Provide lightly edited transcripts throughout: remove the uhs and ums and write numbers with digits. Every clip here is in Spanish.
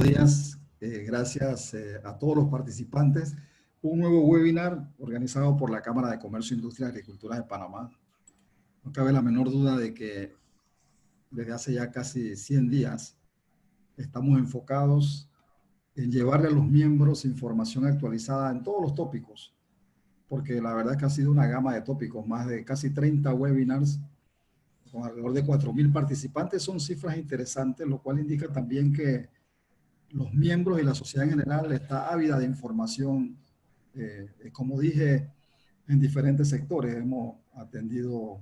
Días, gracias a todos los participantes. Un nuevo webinar organizado por la Cámara de Comercio, Industria y Agricultura de Panamá. No cabe la menor duda de que desde hace ya casi 100 días estamos enfocados en llevarle a los miembros información actualizada en todos los tópicos, porque la verdad es que ha sido una gama de tópicos, más de casi 30 webinars con alrededor de 4.000 participantes. Son cifras interesantes, lo cual indica también que los miembros y la sociedad en general está ávida de información, como dije, en diferentes sectores. Hemos atendido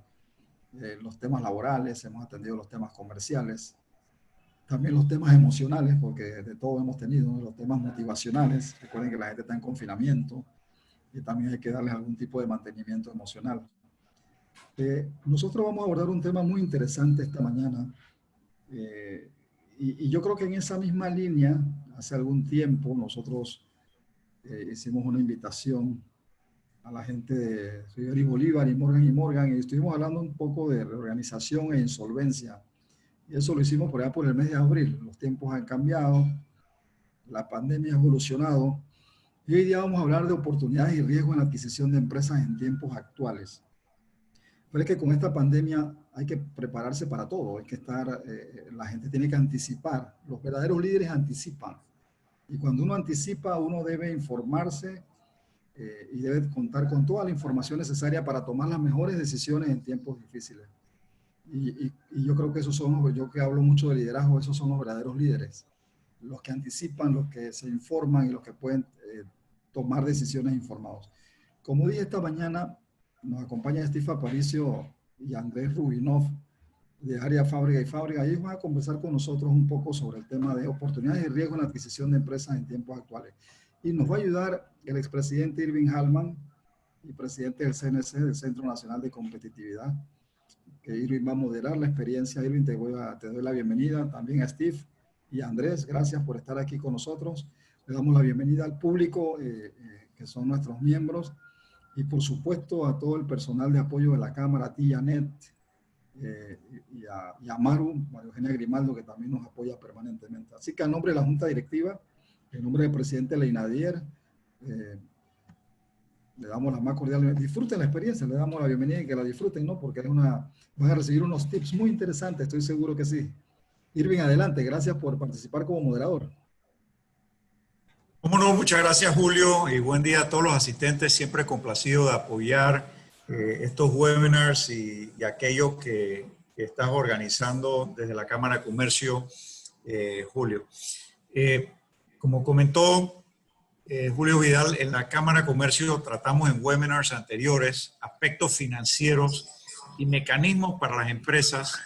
los temas laborales, hemos atendido los temas comerciales, también los temas emocionales, porque de todo hemos tenido, ¿no? Los temas motivacionales. Recuerden que la gente está en confinamiento y también hay que darles algún tipo de mantenimiento emocional. Nosotros vamos a abordar un tema muy interesante esta mañana. Y yo creo que en esa misma línea, hace algún tiempo, nosotros hicimos una invitación a la gente de Rivera y Bolívar y Morgan, y estuvimos hablando un poco de reorganización e insolvencia. Y eso lo hicimos por allá por el mes de abril. Los tiempos han cambiado, la pandemia ha evolucionado, y hoy día vamos a hablar de oportunidades y riesgos en la adquisición de empresas en tiempos actuales. Pero es que con esta pandemia hay que prepararse para todo, hay que estar, la gente tiene que anticipar, los verdaderos líderes anticipan. Y cuando uno anticipa, uno debe informarse y debe contar con toda la información necesaria para tomar las mejores decisiones en tiempos difíciles. Y yo creo que esos son, yo que hablo mucho de liderazgo, esos son los verdaderos líderes. Los que anticipan, los que se informan y los que pueden tomar decisiones informados. Como dije esta mañana, nos acompaña Steve Aparicio y Andrés Rubinov de Área Fábrica y Fábrica. Ellos van a conversar con nosotros un poco sobre el tema de oportunidades y riesgos en la adquisición de empresas en tiempos actuales. Y nos va a ayudar el expresidente Irving Hallman y presidente del CNC, del Centro Nacional de Competitividad, que Irving va a moderar la experiencia. Irving, te doy la bienvenida. También a Steve y a Andrés, gracias por estar aquí con nosotros. Le damos la bienvenida al público, que son nuestros miembros, y por supuesto a todo el personal de apoyo de la Cámara, a ti, Janet, y a Maru, María Eugenia Grimaldo, que también nos apoya permanentemente. Así que a nombre de la Junta Directiva, en nombre del presidente Leinadier, le damos la más cordial, disfruten la experiencia, le damos la bienvenida y que la disfruten, ¿no? Porque van a recibir unos tips muy interesantes, estoy seguro que sí. Irving, adelante, gracias por participar como moderador. Cómo no, muchas gracias Julio y buen día a todos los asistentes, siempre complacido de apoyar estos webinars y aquello que estás organizando desde la Cámara de Comercio, Julio. Como comentó Julio Vidal, en la Cámara de Comercio tratamos en webinars anteriores aspectos financieros y mecanismos para las empresas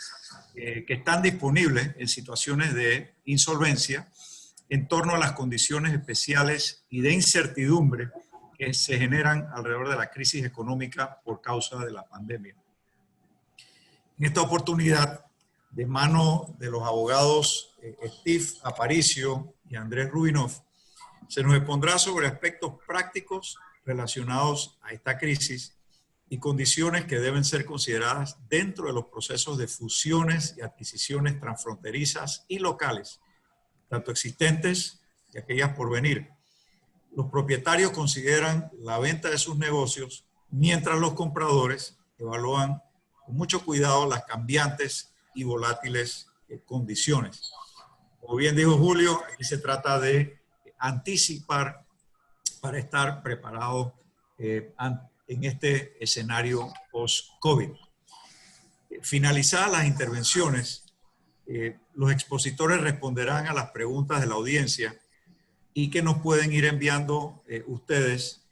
que están disponibles en situaciones de insolvencia en torno a las condiciones especiales y de incertidumbre que se generan alrededor de la crisis económica por causa de la pandemia. En esta oportunidad, de mano de los abogados Steve Aparicio y Andrés Rubinov, se nos expondrá sobre aspectos prácticos relacionados a esta crisis y condiciones que deben ser consideradas dentro de los procesos de fusiones y adquisiciones transfronterizas y locales, tanto existentes y aquellas por venir. Los propietarios consideran la venta de sus negocios, mientras los compradores evalúan con mucho cuidado las cambiantes y volátiles condiciones. Como bien dijo Julio, aquí se trata de anticipar para estar preparados en este escenario post-COVID. Finalizadas las intervenciones, los expositores responderán a las preguntas de la audiencia y que nos pueden ir enviando ustedes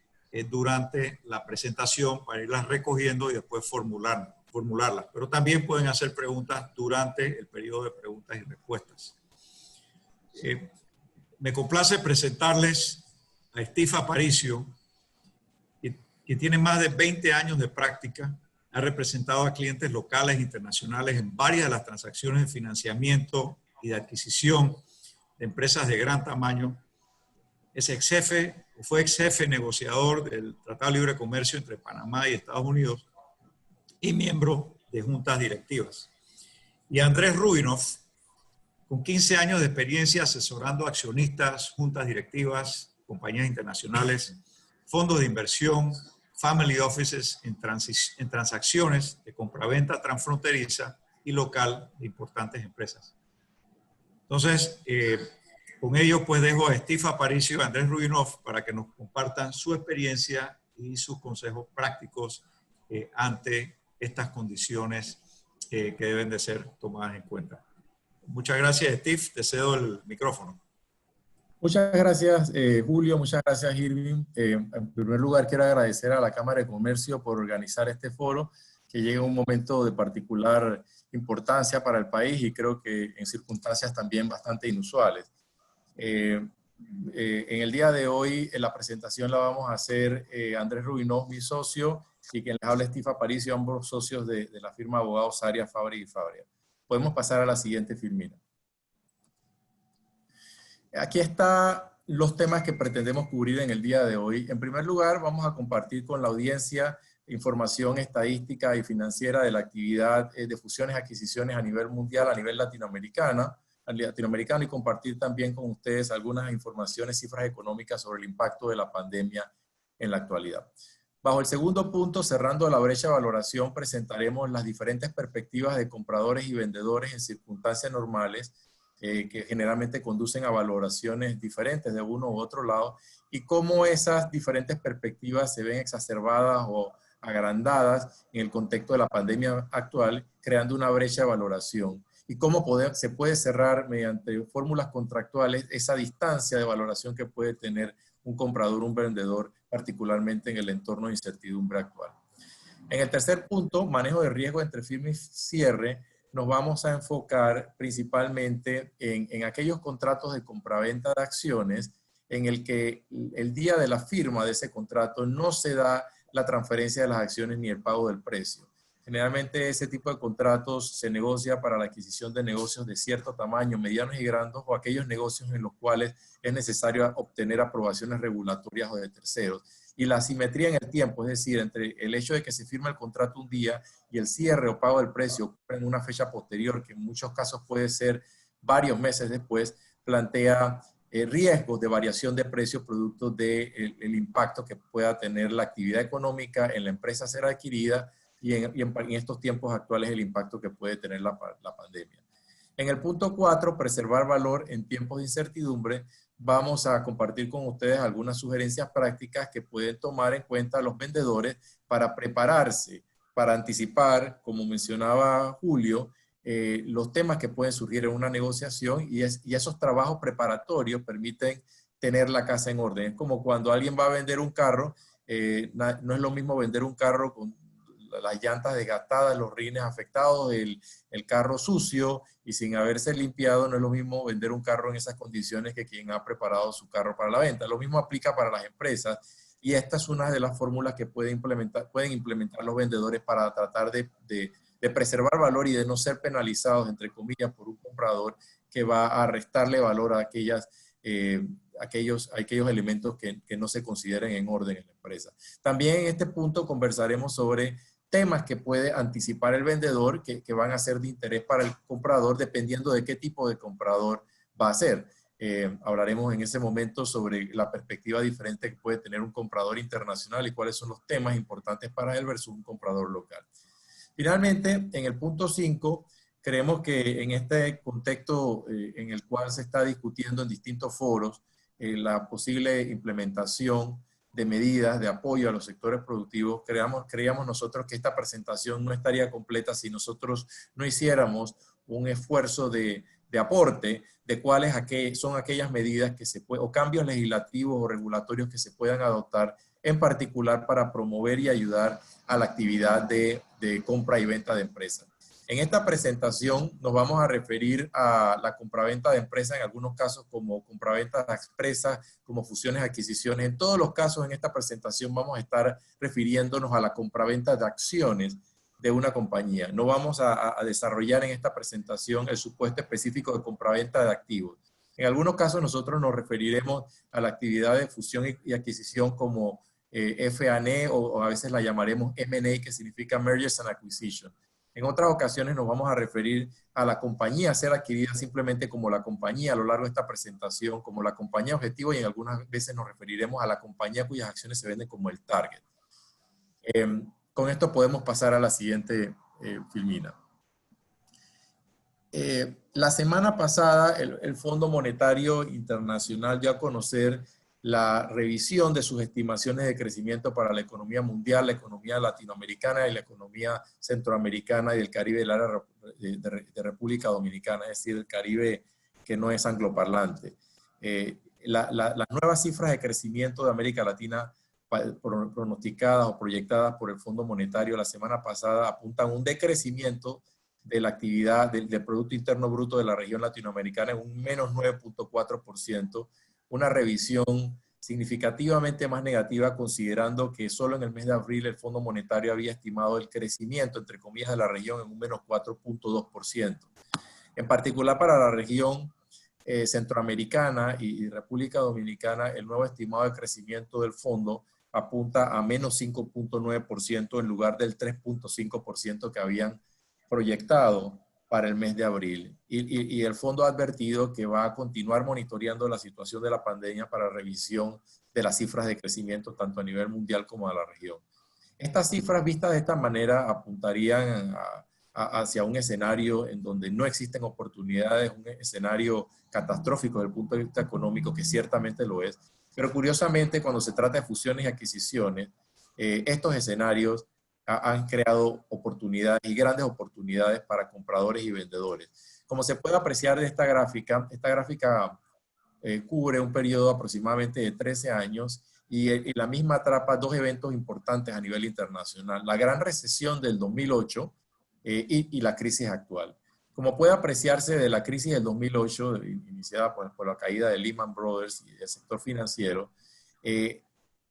durante la presentación para irlas recogiendo y después formularlas. Pero también pueden hacer preguntas durante el periodo de preguntas y respuestas. Me complace presentarles a Steve Aparicio, que tiene más de 20 años de práctica. Ha representado a clientes locales e internacionales en varias de las transacciones de financiamiento y de adquisición de empresas de gran tamaño. Fue ex jefe negociador del Tratado de Libre Comercio entre Panamá y Estados Unidos y miembro de juntas directivas. Y Andrés Rubinov con 15 años de experiencia asesorando accionistas, juntas directivas, compañías internacionales, fondos de inversión, family offices en transacciones de compraventa transfronteriza y local de importantes empresas. Entonces, con ello pues dejo a Steve Aparicio y a Andrés Rubinov para que nos compartan su experiencia y sus consejos prácticos ante estas condiciones que deben de ser tomadas en cuenta. Muchas gracias, Steve. Te cedo el micrófono. Muchas gracias, Julio. Muchas gracias, Irving. En primer lugar, quiero agradecer a la Cámara de Comercio por organizar este foro, que llega en un momento de particular importancia para el país y creo que en circunstancias también bastante inusuales. En el día de hoy, la presentación la vamos a hacer Andrés Rubinov, mi socio, y quien les habla Steve Aparicio, ambos socios de la firma de abogados Saria, Fabri y Fabria. Podemos pasar a la siguiente filmina. Aquí están los temas que pretendemos cubrir en el día de hoy. En primer lugar, vamos a compartir con la audiencia información estadística y financiera de la actividad de fusiones y adquisiciones a nivel mundial, a nivel latinoamericano, y compartir también con ustedes algunas informaciones, cifras económicas sobre el impacto de la pandemia en la actualidad. Bajo el segundo punto, cerrando la brecha de valoración, presentaremos las diferentes perspectivas de compradores y vendedores en circunstancias normales que generalmente conducen a valoraciones diferentes de uno u otro lado y cómo esas diferentes perspectivas se ven exacerbadas o agrandadas en el contexto de la pandemia actual, creando una brecha de valoración y cómo se puede cerrar mediante fórmulas contractuales esa distancia de valoración que puede tener un comprador o un vendedor, particularmente en el entorno de incertidumbre actual. En el tercer punto, manejo de riesgo entre firma y cierre, nos vamos a enfocar principalmente en aquellos contratos de compraventa de acciones en el que el día de la firma de ese contrato no se da la transferencia de las acciones ni el pago del precio. Generalmente ese tipo de contratos se negocia para la adquisición de negocios de cierto tamaño, medianos y grandes, o aquellos negocios en los cuales es necesario obtener aprobaciones regulatorias o de terceros. Y la asimetría en el tiempo, es decir, entre el hecho de que se firma el contrato un día y el cierre o pago del precio en una fecha posterior, que en muchos casos puede ser varios meses después, plantea riesgos de variación de precios producto del impacto que pueda tener la actividad económica en la empresa a ser adquirida y en estos tiempos actuales el impacto que puede tener la pandemia. En el punto 4, preservar valor en tiempos de incertidumbre, vamos a compartir con ustedes algunas sugerencias prácticas que pueden tomar en cuenta los vendedores para prepararse, para anticipar, como mencionaba Julio, los temas que pueden surgir en una negociación y esos trabajos preparatorios permiten tener la casa en orden. Es como cuando alguien va a vender un carro, no es lo mismo vender un carro con las llantas desgastadas, los rines afectados, el carro sucio y sin haberse limpiado. No es lo mismo vender un carro en esas condiciones que quien ha preparado su carro para la venta. Lo mismo aplica para las empresas y esta es una de las fórmulas que pueden implementar los vendedores para tratar de preservar valor y de no ser penalizados, entre comillas, por un comprador que va a restarle valor a aquellos elementos que no se consideren en orden en la empresa. También en este punto conversaremos sobre temas que puede anticipar el vendedor que van a ser de interés para el comprador dependiendo de qué tipo de comprador va a ser. Hablaremos en ese momento sobre la perspectiva diferente que puede tener un comprador internacional y cuáles son los temas importantes para él versus un comprador local. Finalmente, en el punto 5, creemos que en este contexto en el cual se está discutiendo en distintos foros la posible implementación de medidas de apoyo a los sectores productivos, creíamos nosotros que esta presentación no estaría completa si nosotros no hiciéramos un esfuerzo de aporte de cuáles son aquellas medidas o cambios legislativos o regulatorios que se puedan adoptar, en particular para promover y ayudar a la actividad de compra y venta de empresas. En esta presentación nos vamos a referir a la compraventa de empresas, en algunos casos como compraventa expresa, como fusiones, adquisiciones. En todos los casos en esta presentación vamos a estar refiriéndonos a la compraventa de acciones de una compañía. No vamos a desarrollar en esta presentación el supuesto específico de compraventa de activos. En algunos casos nosotros nos referiremos a la actividad de fusión y adquisición como F&A o a veces la llamaremos M&A, que significa Mergers and Acquisition. En otras ocasiones nos vamos a referir a la compañía a ser adquirida simplemente como la compañía a lo largo de esta presentación, como la compañía objetivo, y en algunas veces nos referiremos a la compañía cuyas acciones se venden como el target. Con esto podemos pasar a la siguiente filmina. La semana pasada el Fondo Monetario Internacional dio a conocer la revisión de sus estimaciones de crecimiento para la economía mundial, la economía latinoamericana y la economía centroamericana y del Caribe del área de República Dominicana, es decir, el Caribe que no es angloparlante. Las nuevas cifras de crecimiento de América Latina pronosticadas o proyectadas por el Fondo Monetario la semana pasada apuntan a un decrecimiento de la actividad del Producto Interno Bruto de la región latinoamericana en un menos 9.4%, una revisión significativamente más negativa considerando que solo en el mes de abril el Fondo Monetario había estimado el crecimiento, entre comillas, de la región en un menos 4.2%. En particular para la región centroamericana y República Dominicana, el nuevo estimado de crecimiento del fondo apunta a menos 5.9% en lugar del 3.5% que habían proyectado para el mes de abril. Y el fondo ha advertido que va a continuar monitoreando la situación de la pandemia para revisión de las cifras de crecimiento tanto a nivel mundial como a la región. Estas cifras vistas de esta manera apuntarían hacia un escenario en donde no existen oportunidades, un escenario catastrófico desde el punto de vista económico, que ciertamente lo es. Pero curiosamente, cuando se trata de fusiones y adquisiciones, estos escenarios han creado oportunidades y grandes oportunidades para compradores y vendedores. Como se puede apreciar de esta gráfica cubre un periodo aproximadamente de 13 años y la misma atrapa dos eventos importantes a nivel internacional, la gran recesión del 2008 y la crisis actual. Como puede apreciarse de la crisis del 2008, iniciada por la caída de Lehman Brothers y del sector financiero,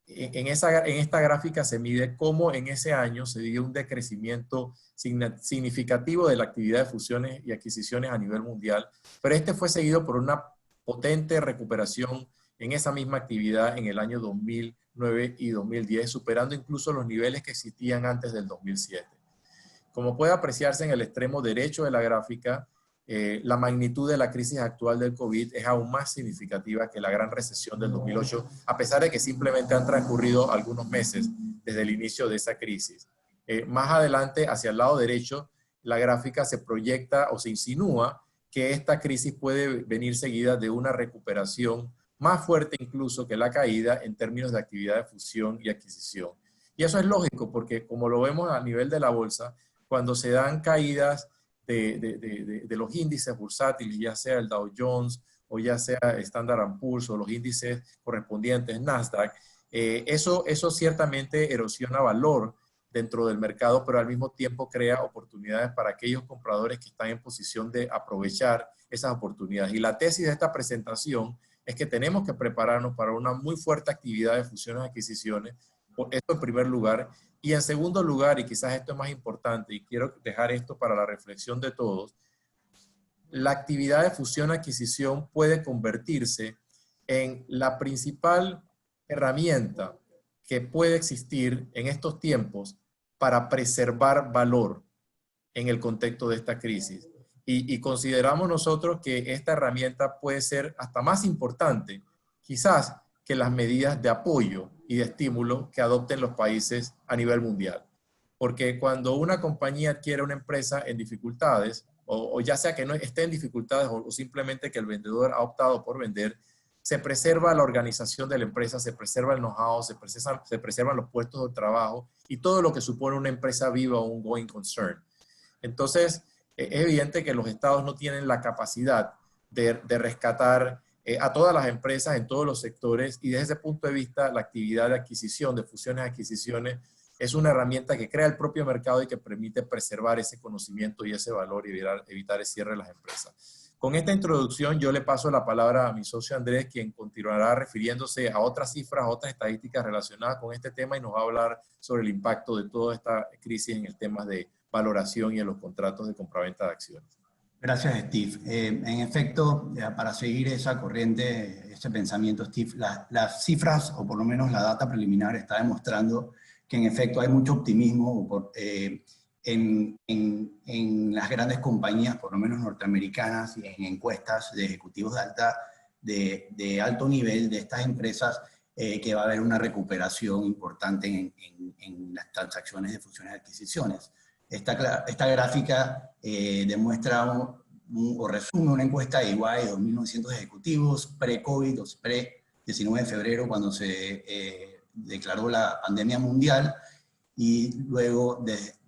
en esta gráfica se mide cómo en ese año se dio un decrecimiento significativo de la actividad de fusiones y adquisiciones a nivel mundial, pero este fue seguido por una potente recuperación en esa misma actividad en el año 2009 y 2010, superando incluso los niveles que existían antes del 2007. Como puede apreciarse en el extremo derecho de la gráfica, la magnitud de la crisis actual del COVID es aún más significativa que la gran recesión del 2008, a pesar de que simplemente han transcurrido algunos meses desde el inicio de esa crisis. Más adelante, hacia el lado derecho, la gráfica se proyecta o se insinúa que esta crisis puede venir seguida de una recuperación más fuerte incluso que la caída en términos de actividad de fusión y adquisición. Y eso es lógico porque, como lo vemos a nivel de la bolsa, cuando se dan caídas de los índices bursátiles, ya sea el Dow Jones o ya sea Standard & Poor's o los índices correspondientes Nasdaq, eso ciertamente erosiona valor dentro del mercado, pero al mismo tiempo crea oportunidades para aquellos compradores que están en posición de aprovechar esas oportunidades. Y la tesis de esta presentación es que tenemos que prepararnos para una muy fuerte actividad de fusiones y adquisiciones, esto en primer lugar. Y en segundo lugar, y quizás esto es más importante, y quiero dejar esto para la reflexión de todos, la actividad de fusión-adquisición puede convertirse en la principal herramienta que puede existir en estos tiempos para preservar valor en el contexto de esta crisis. Y consideramos nosotros que esta herramienta puede ser hasta más importante, quizás, que las medidas de apoyo y de estímulo que adopten los países a nivel mundial. Porque cuando una compañía adquiere una empresa en dificultades, o ya sea que no esté en dificultades o simplemente que el vendedor ha optado por vender, se preserva la organización de la empresa, se preserva el know-how, se preservan los puestos de trabajo y todo lo que supone una empresa viva o un going concern. Entonces, es evidente que los estados no tienen la capacidad de rescatar a todas las empresas en todos los sectores, y desde ese punto de vista la actividad de adquisición, de fusiones y adquisiciones, es una herramienta que crea el propio mercado y que permite preservar ese conocimiento y ese valor y evitar el cierre de las empresas. Con esta introducción yo le paso la palabra a mi socio Andrés, quien continuará refiriéndose a otras cifras, a otras estadísticas relacionadas con este tema y nos va a hablar sobre el impacto de toda esta crisis en el tema de valoración y en los contratos de compraventa de acciones. Gracias, Steve. En efecto, para seguir esa corriente, ese pensamiento, Steve, las cifras, o por lo menos la data preliminar, está demostrando que en efecto hay mucho optimismo en las grandes compañías, por lo menos norteamericanas, y en encuestas de ejecutivos de alto nivel de estas empresas, que va a haber una recuperación importante en las transacciones de fusiones y adquisiciones. Esta gráfica demuestra o resume una encuesta de EY de 2.900 ejecutivos pre-COVID o pre-19 de febrero, cuando se declaró la pandemia mundial, y luego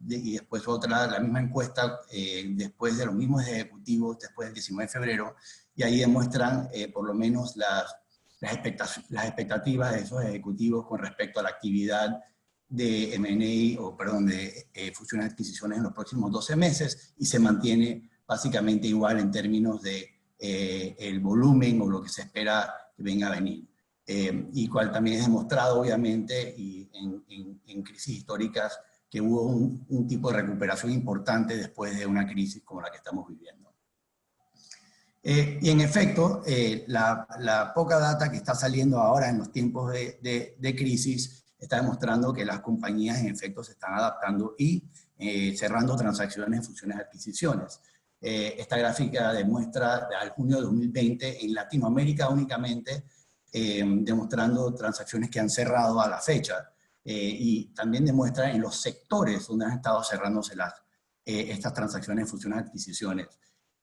y después la misma encuesta después de los mismos ejecutivos después del 19 de febrero, y ahí demuestran por lo menos las expectativas de esos ejecutivos con respecto a la actividad de M&A, o perdón, de fusiones y adquisiciones en los próximos 12 meses, y se mantiene básicamente igual en términos de el volumen o lo que se espera que venga a venir. Y cual también es demostrado, obviamente, y en crisis históricas, que hubo un tipo de recuperación importante después de una crisis como la que estamos viviendo. Y en efecto, la poca data que está saliendo ahora en los tiempos de crisis está demostrando que las compañías en efecto se están adaptando y cerrando transacciones, fusiones y adquisiciones. Esta gráfica demuestra al junio de 2020 en Latinoamérica únicamente, demostrando transacciones que han cerrado a la fecha, y también demuestra en los sectores donde han estado cerrándose estas transacciones, fusiones, adquisiciones.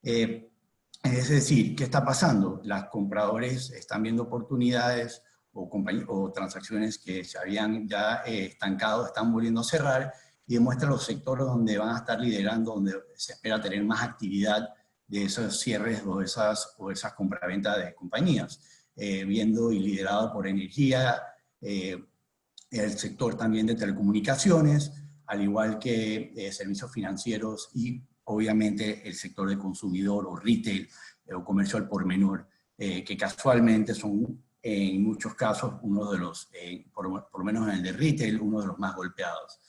Es decir, ¿qué está pasando? Los compradores están viendo oportunidades o transacciones que se habían ya estancado, están volviendo a cerrar, y demuestra los sectores donde van a estar liderando, donde se espera tener más actividad de esos cierres o esas compraventas de compañías. Viendo y liderado por energía, el sector también de telecomunicaciones, al igual que servicios financieros y obviamente el sector de consumidor o retail o comercio al por menor, que casualmente son en muchos casos uno de los, por lo menos en el de retail, uno de los más golpeados.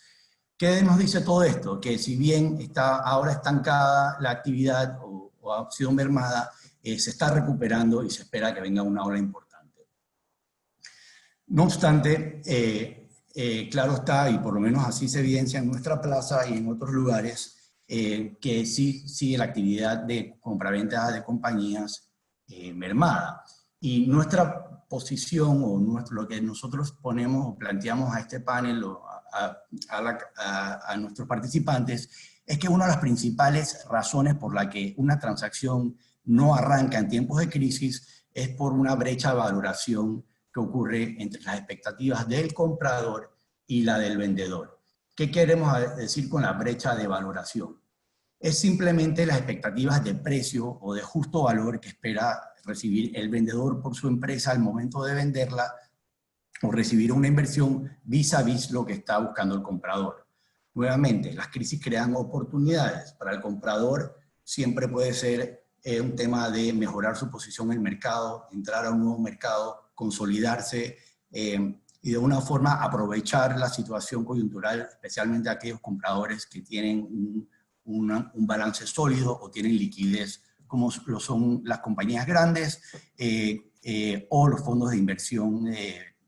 ¿Qué nos dice todo esto? Que si bien está ahora estancada la actividad o ha sido mermada, se está recuperando y se espera que venga una ola importante. No obstante, claro está, y por lo menos así se evidencia en nuestra plaza y en otros lugares, que sí sigue la actividad de compraventa de compañías mermada. Y nuestra posición, o lo que nosotros ponemos o planteamos a este panel o a nuestros participantes, es que una de las principales razones por la que una transacción no arranca en tiempos de crisis es por una brecha de valoración que ocurre entre las expectativas del comprador y la del vendedor. ¿Qué queremos decir con la brecha de valoración? Es simplemente las expectativas de precio o de justo valor que espera recibir el vendedor por su empresa al momento de venderla, o recibir una inversión vis a vis lo que está buscando el comprador. Nuevamente, las crisis crean oportunidades. Para el comprador siempre puede ser un tema de mejorar su posición en el mercado, entrar a un nuevo mercado, consolidarse y de una forma aprovechar la situación coyuntural, especialmente aquellos compradores que tienen un balance sólido o tienen liquidez, como lo son las compañías grandes o los fondos de inversión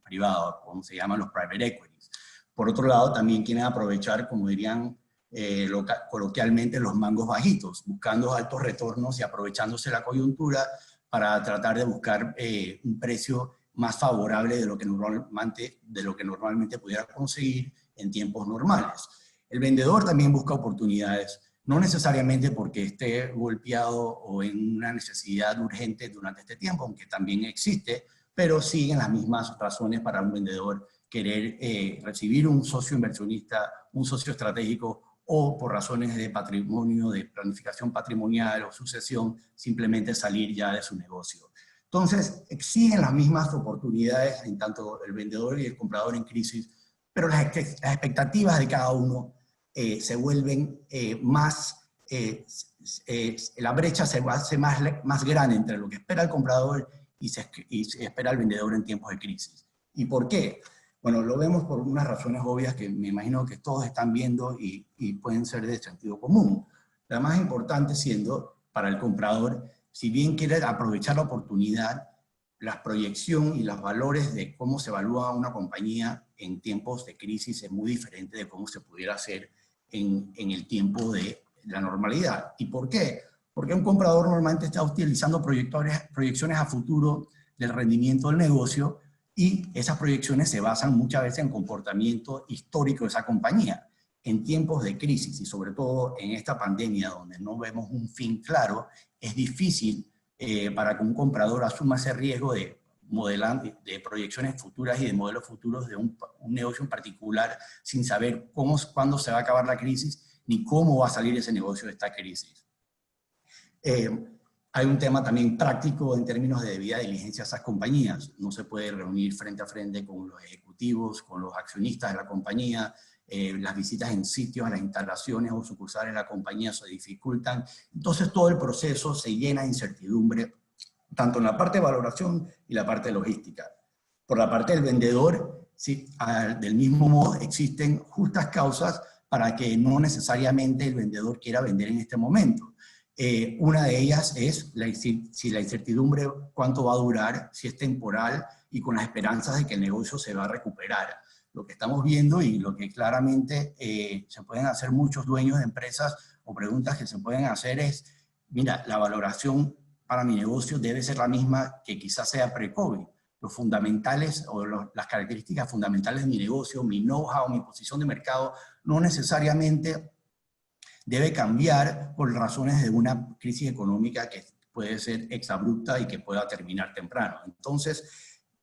privados, como se llaman los private equities. Por otro lado, también quieren aprovechar, como dirían coloquialmente, los mangos bajitos, buscando altos retornos y aprovechándose la coyuntura para tratar de buscar un precio más favorable de lo que normalmente pudiera conseguir en tiempos normales. El vendedor también busca oportunidades, no necesariamente porque esté golpeado o en una necesidad urgente durante este tiempo, aunque también existe, pero siguen las mismas razones para un vendedor querer recibir un socio inversionista, un socio estratégico, o por razones de patrimonio, de planificación patrimonial o sucesión, simplemente salir ya de su negocio. Entonces, exigen las mismas oportunidades en tanto el vendedor y el comprador en crisis, pero las expectativas de cada uno se vuelven la brecha se hace más grande entre lo que espera el comprador y se espera el vendedor en tiempos de crisis. ¿Y por qué? Bueno, lo vemos por unas razones obvias que me imagino que todos están viendo y pueden ser de sentido común. La más importante siendo, para el comprador, si bien quiere aprovechar la oportunidad, la proyección y los valores de cómo se evalúa una compañía en tiempos de crisis es muy diferente de cómo se pudiera hacer en el tiempo de la normalidad. ¿Y por qué? Porque un comprador normalmente está utilizando proyecciones a futuro del rendimiento del negocio, y esas proyecciones se basan muchas veces en comportamiento histórico de esa compañía. En tiempos de crisis, y sobre todo en esta pandemia donde no vemos un fin claro, es difícil para que un comprador asuma ese riesgo de proyecciones futuras y de modelos futuros de un negocio en particular, sin saber cuándo se va a acabar la crisis, ni cómo va a salir ese negocio de esta crisis. Hay un tema también práctico en términos de debida diligencia a esas compañías. No se puede reunir frente a frente con los ejecutivos, con los accionistas de la compañía. Las visitas en sitios, a las instalaciones o sucursales de la compañía se dificultan. Entonces todo el proceso se llena de incertidumbre, tanto en la parte de valoración y la parte de logística. Por la parte del vendedor, sí, del mismo modo existen justas causas para que no necesariamente el vendedor quiera vender en este momento. Una de ellas es si la incertidumbre cuánto va a durar, si es temporal y con las esperanzas de que el negocio se va a recuperar. Lo que estamos viendo y lo que claramente se pueden hacer muchos dueños de empresas o preguntas que se pueden hacer es, mira, la valoración para mi negocio debe ser la misma que quizás sea pre-COVID. Los fundamentales o las características fundamentales de mi negocio, mi know-how, mi posición de mercado, no necesariamente debe cambiar por razones de una crisis económica que puede ser exabrupta y que pueda terminar temprano. Entonces,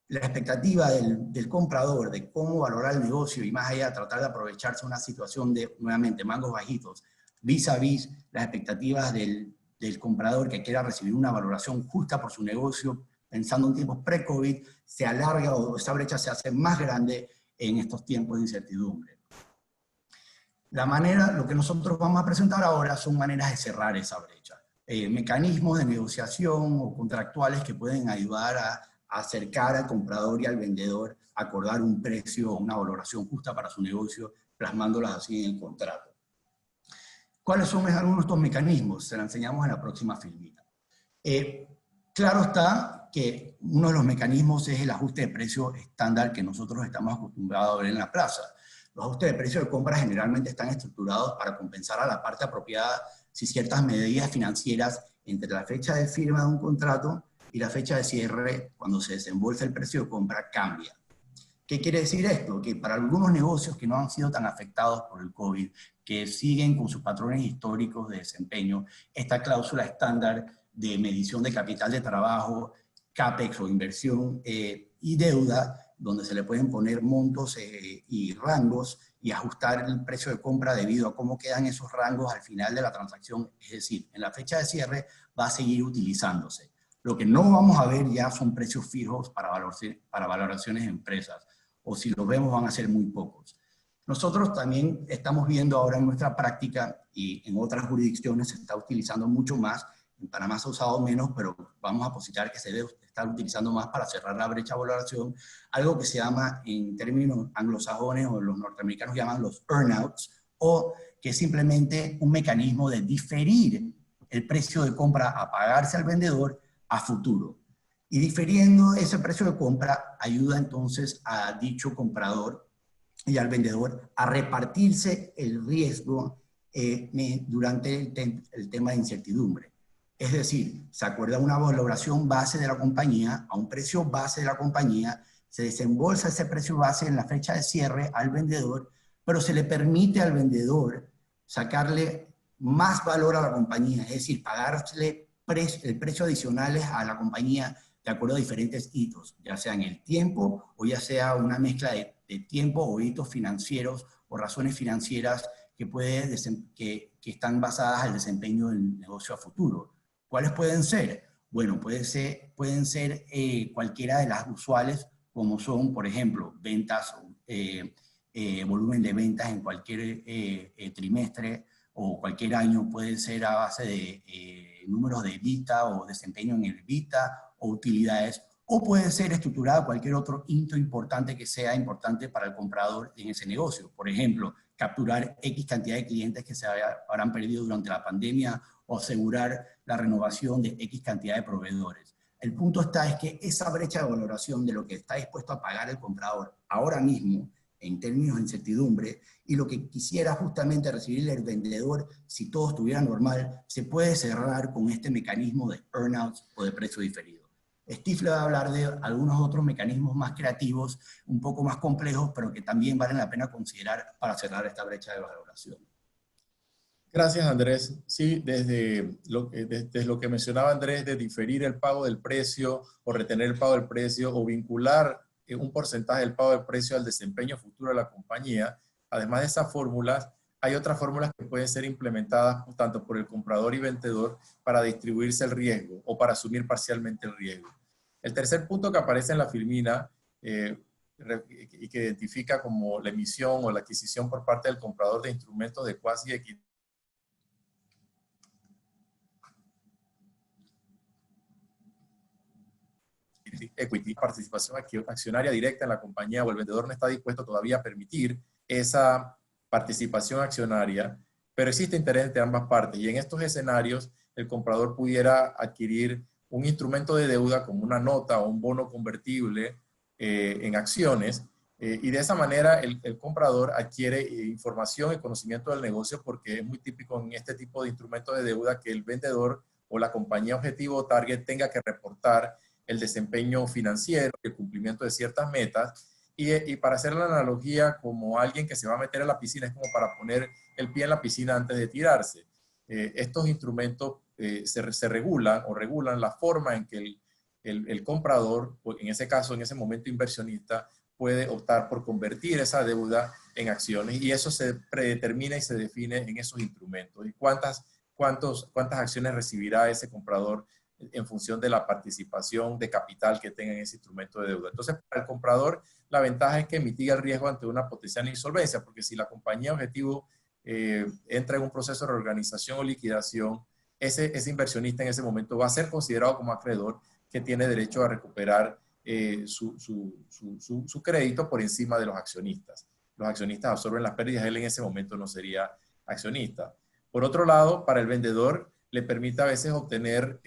la expectativa del comprador de cómo valorar el negocio y más allá tratar de aprovecharse de una situación de, nuevamente, mangos bajitos, vis a vis las expectativas del comprador que quiera recibir una valoración justa por su negocio, pensando en tiempos pre-COVID, se alarga o esa brecha se hace más grande en estos tiempos de incertidumbre. Lo que nosotros vamos a presentar ahora son maneras de cerrar esa brecha. Mecanismos de negociación o contractuales que pueden ayudar a acercar al comprador y al vendedor a acordar un precio o una valoración justa para su negocio, plasmándolas así en el contrato. ¿Cuáles son algunos de estos mecanismos? Se los enseñamos en la próxima filmita. Claro está que uno de los mecanismos es el ajuste de precio estándar que nosotros estamos acostumbrados a ver en la plaza. Los ajustes de precio de compra generalmente están estructurados para compensar a la parte apropiada si ciertas medidas financieras entre la fecha de firma de un contrato y la fecha de cierre, cuando se desembolsa el precio de compra, cambia. ¿Qué quiere decir esto? Que para algunos negocios que no han sido tan afectados por el COVID, que siguen con sus patrones históricos de desempeño, esta cláusula estándar de medición de capital de trabajo, CAPEX o inversión y deuda, donde se le pueden poner montos y rangos y ajustar el precio de compra debido a cómo quedan esos rangos al final de la transacción, es decir, en la fecha de cierre va a seguir utilizándose. Lo que no vamos a ver ya son precios fijos para valoraciones de empresas, o si los vemos van a ser muy pocos. Nosotros también estamos viendo ahora en nuestra práctica, y en otras jurisdicciones se está utilizando mucho más, en Panamá se ha usado menos, pero vamos a positar que se debe estar utilizando más para cerrar la brecha de valoración, algo que se llama, en términos anglosajones o los norteamericanos llaman los earnouts, o que es simplemente un mecanismo de diferir el precio de compra a pagarse al vendedor a futuro. Y diferiendo ese precio de compra ayuda entonces a dicho comprador y al vendedor a repartirse el riesgo durante el tema de incertidumbre. Es decir, se acuerda una valoración base de la compañía, a un precio base de la compañía, se desembolsa ese precio base en la fecha de cierre al vendedor, pero se le permite al vendedor sacarle más valor a la compañía, es decir, pagarle el precio adicionales a la compañía de acuerdo a diferentes hitos, ya sea en el tiempo o ya sea una mezcla de tiempo o hitos financieros o razones financieras que están basadas al desempeño del negocio a futuro. ¿Cuáles pueden ser? Bueno, pueden ser cualquiera de las usuales, como son, por ejemplo, ventas, volumen de ventas en cualquier trimestre o cualquier año, puede ser a base de números de EBITDA o desempeño en el EBITDA o utilidades, o puede ser estructurado cualquier otro hito importante que sea importante para el comprador en ese negocio. Por ejemplo, capturar X cantidad de clientes que se habrán perdido durante la pandemia o asegurar la renovación de X cantidad de proveedores. El punto es que esa brecha de valoración de lo que está dispuesto a pagar el comprador ahora mismo en términos de incertidumbre, y lo que quisiera justamente recibir el vendedor, si todo estuviera normal, se puede cerrar con este mecanismo de earnouts o de precio diferido. Steve le va a hablar de algunos otros mecanismos más creativos, un poco más complejos, pero que también valen la pena considerar para cerrar esta brecha de valoración. Gracias, Andrés. Sí, desde lo que mencionaba Andrés, de diferir el pago del precio o retener el pago del precio o vincular un porcentaje del pago del precio al desempeño futuro de la compañía. Además de esas fórmulas, hay otras fórmulas que pueden ser implementadas tanto por el comprador y vendedor para distribuirse el riesgo o para asumir parcialmente el riesgo. El tercer punto que aparece en la filmina y que identifica como la emisión o la adquisición por parte del comprador de instrumentos de quasi equity, participación accionaria directa en la compañía, o el vendedor no está dispuesto todavía a permitir esa participación accionaria, pero existe interés de ambas partes, y en estos escenarios el comprador pudiera adquirir un instrumento de deuda como una nota o un bono convertible en acciones, y de esa manera el comprador adquiere información y conocimiento del negocio, porque es muy típico en este tipo de instrumentos de deuda que el vendedor o la compañía objetivo o target tenga que reportar el desempeño financiero, el cumplimiento de ciertas metas, y para hacer la analogía, como alguien que se va a meter a la piscina, es como para poner el pie en la piscina antes de tirarse. Estos instrumentos se regulan o regulan la forma en que el comprador, en ese caso, en ese momento inversionista, puede optar por convertir esa deuda en acciones, y eso se predetermina y se define en esos instrumentos. Y cuántas acciones recibirá ese comprador en función de la participación de capital que tenga en ese instrumento de deuda. Entonces, para el comprador, la ventaja es que mitiga el riesgo ante una potencial insolvencia, porque si la compañía objetivo entra en un proceso de reorganización o liquidación, ese inversionista en ese momento va a ser considerado como acreedor que tiene derecho a recuperar su crédito por encima de los accionistas. Los accionistas absorben las pérdidas, él en ese momento no sería accionista. Por otro lado, para el vendedor, le permite a veces obtener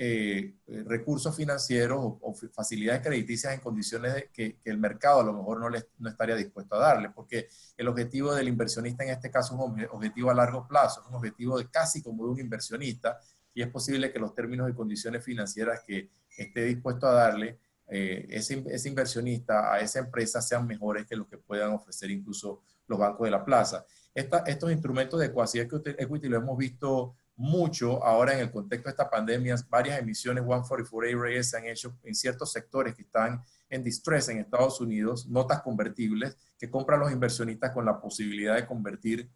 recursos financieros o facilidades crediticias en condiciones que el mercado a lo mejor no estaría dispuesto a darle, porque el objetivo del inversionista en este caso es un objetivo a largo plazo, es un objetivo de casi como de un inversionista, y es posible que los términos y condiciones financieras que esté dispuesto a darle ese inversionista a esa empresa sean mejores que los que puedan ofrecer incluso los bancos de la plaza. Estos instrumentos de quasi equity lo hemos visto mucho ahora en el contexto de esta pandemia. Varias emisiones 144A Reyes se han hecho en ciertos sectores que están en distress en Estados Unidos, notas convertibles que compran los inversionistas con la posibilidad de convertir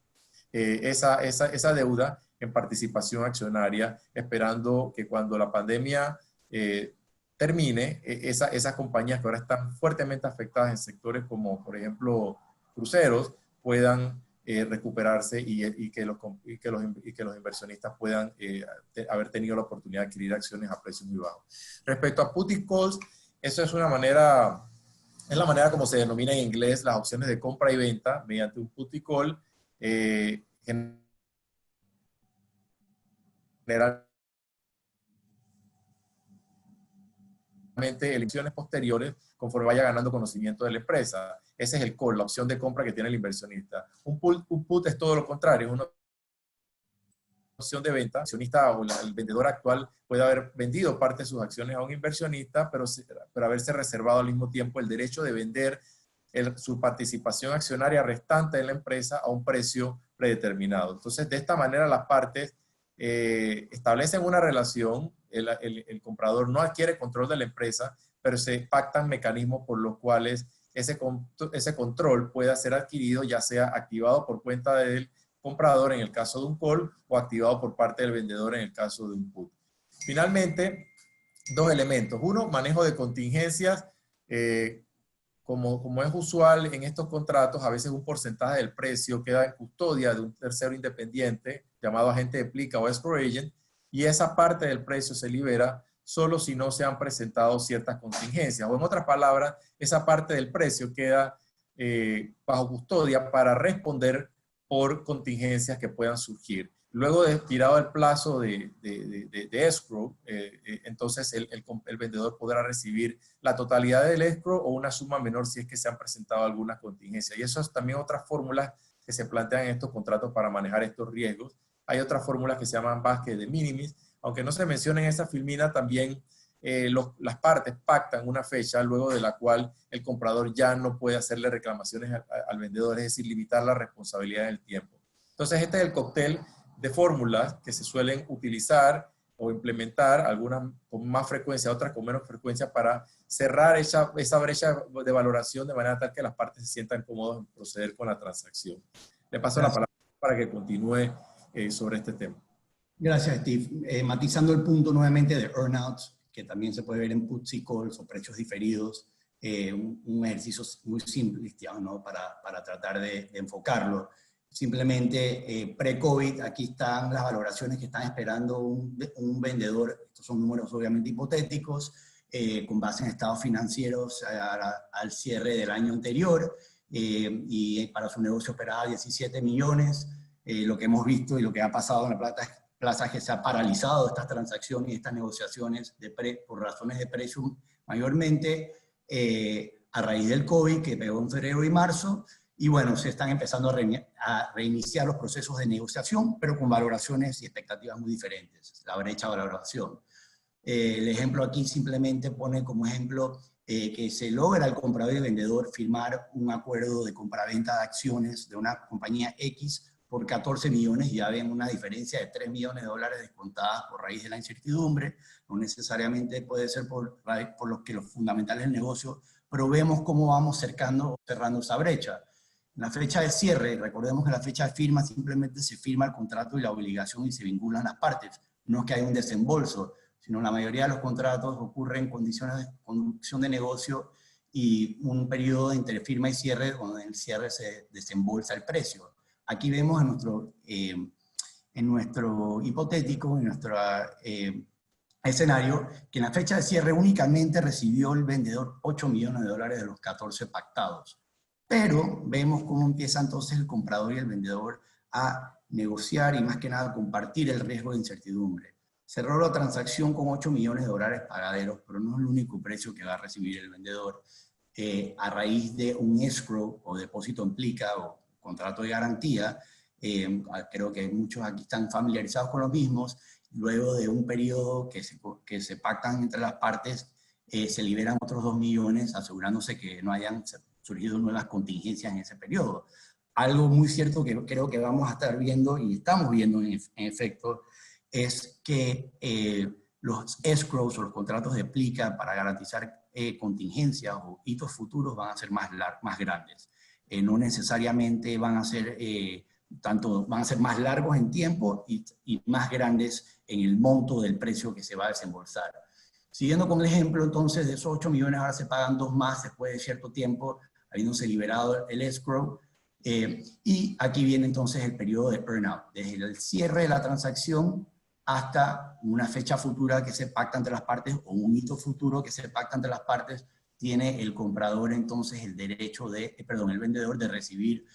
esa deuda en participación accionaria, esperando que cuando la pandemia termine, esas compañías que ahora están fuertemente afectadas en sectores como, por ejemplo, cruceros, puedan recuperarse y que los inversionistas puedan haber tenido la oportunidad de adquirir acciones a precios muy bajos. Respecto a put y calls, eso es la manera como se denomina en inglés las opciones de compra y venta mediante un put y call. Generalmente elecciones posteriores conforme vaya ganando conocimiento de la empresa. Ese es el call, la opción de compra que tiene el inversionista. Un put es todo lo contrario, es una opción de venta. El accionista o el vendedor actual puede haber vendido parte de sus acciones a un inversionista, pero haberse reservado al mismo tiempo el derecho de vender su participación accionaria restante en la empresa a un precio predeterminado. Entonces, de esta manera las partes establecen una relación, el comprador no adquiere control de la empresa, pero se pactan mecanismos por los cuales ese control pueda ser adquirido, ya sea activado por cuenta del comprador en el caso de un call o activado por parte del vendedor en el caso de un put. Finalmente, dos elementos. Uno, manejo de contingencias. Como es usual en estos contratos, a veces un porcentaje del precio queda en custodia de un tercero independiente llamado agente de plica o escrow agent, y esa parte del precio se libera solo si no se han presentado ciertas contingencias. O en otras palabras, esa parte del precio queda bajo custodia para responder por contingencias que puedan surgir. Luego de expirado el plazo de escrow, entonces el vendedor podrá recibir la totalidad del escrow o una suma menor si es que se han presentado algunas contingencias. Y eso es también otras fórmulas que se plantean en estos contratos para manejar estos riesgos. Hay otras fórmulas que se llaman basket de minimis. Aunque no se menciona en esa filmina, también las partes pactan una fecha luego de la cual el comprador ya no puede hacerle reclamaciones al vendedor, es decir, limitar la responsabilidad en el tiempo. Entonces, este es el cóctel de fórmulas que se suelen utilizar o implementar, algunas con más frecuencia, otras con menos frecuencia, para cerrar esa brecha de valoración de manera tal que las partes se sientan cómodas en proceder con la transacción. Le paso la palabra para que continúe sobre este tema. Gracias, Steve. Matizando el punto nuevamente de earnouts, que también se puede ver en puts y calls o precios diferidos, un ejercicio muy simple, ¿no? para tratar de enfocarlo. Simplemente pre-COVID, aquí están las valoraciones que están esperando un vendedor. Estos son números obviamente hipotéticos, con base en estados financieros al cierre del año anterior, y para su negocio operaba 17 millones. Lo que hemos visto y lo que ha pasado en la plaza es que se ha paralizado estas transacciones y estas negociaciones por razones de precio mayormente a raíz del COVID que pegó en febrero y marzo. Y bueno, se están empezando a reiniciar los procesos de negociación, pero con valoraciones y expectativas muy diferentes, la brecha de valoración. El ejemplo aquí simplemente pone como ejemplo que se logra el comprador y el vendedor firmar un acuerdo de compraventa de acciones de una compañía X por 14 millones, ya ven una diferencia de 3 millones de dólares descontadas por raíz de la incertidumbre. No necesariamente puede ser por los fundamentales del negocio, pero vemos cómo vamos cerrando esa brecha. La fecha de cierre, recordemos que la fecha de firma simplemente se firma el contrato y la obligación y se vinculan las partes. No es que hay un desembolso, sino la mayoría de los contratos ocurren en condiciones de conducción de negocio y un periodo entre firma y cierre donde en el cierre se desembolsa el precio. Aquí vemos en nuestro hipotético, en nuestro escenario, que en la fecha de cierre únicamente recibió el vendedor 8 millones de dólares de los 14 pactados. Pero vemos cómo empieza entonces el comprador y el vendedor a negociar y más que nada compartir el riesgo de incertidumbre. Cerró la transacción con 8 millones de dólares pagaderos, pero no es el único precio que va a recibir el vendedor. A raíz de un escrow o depósito en plica o contrato de garantía, creo que muchos aquí están familiarizados con los mismos. Luego de un periodo que se pactan entre las partes, se liberan otros 2 millones, asegurándose que no hayan surgido nuevas contingencias en ese periodo. Algo muy cierto que creo que vamos a estar viendo y estamos viendo en efecto es que los escrows o los contratos de plica para garantizar contingencias o hitos futuros van a ser más grandes. No necesariamente van a ser van a ser más largos en tiempo y más grandes en el monto del precio que se va a desembolsar. Siguiendo con el ejemplo, entonces, de esos 8 millones ahora se pagan 2 más después de cierto tiempo, habiéndose liberado el escrow. Y aquí viene entonces el periodo de earnout, desde el cierre de la transacción hasta una fecha futura que se pacta entre las partes o un hito futuro que se pacta entre las partes. Tiene el comprador entonces el derecho el vendedor de recibir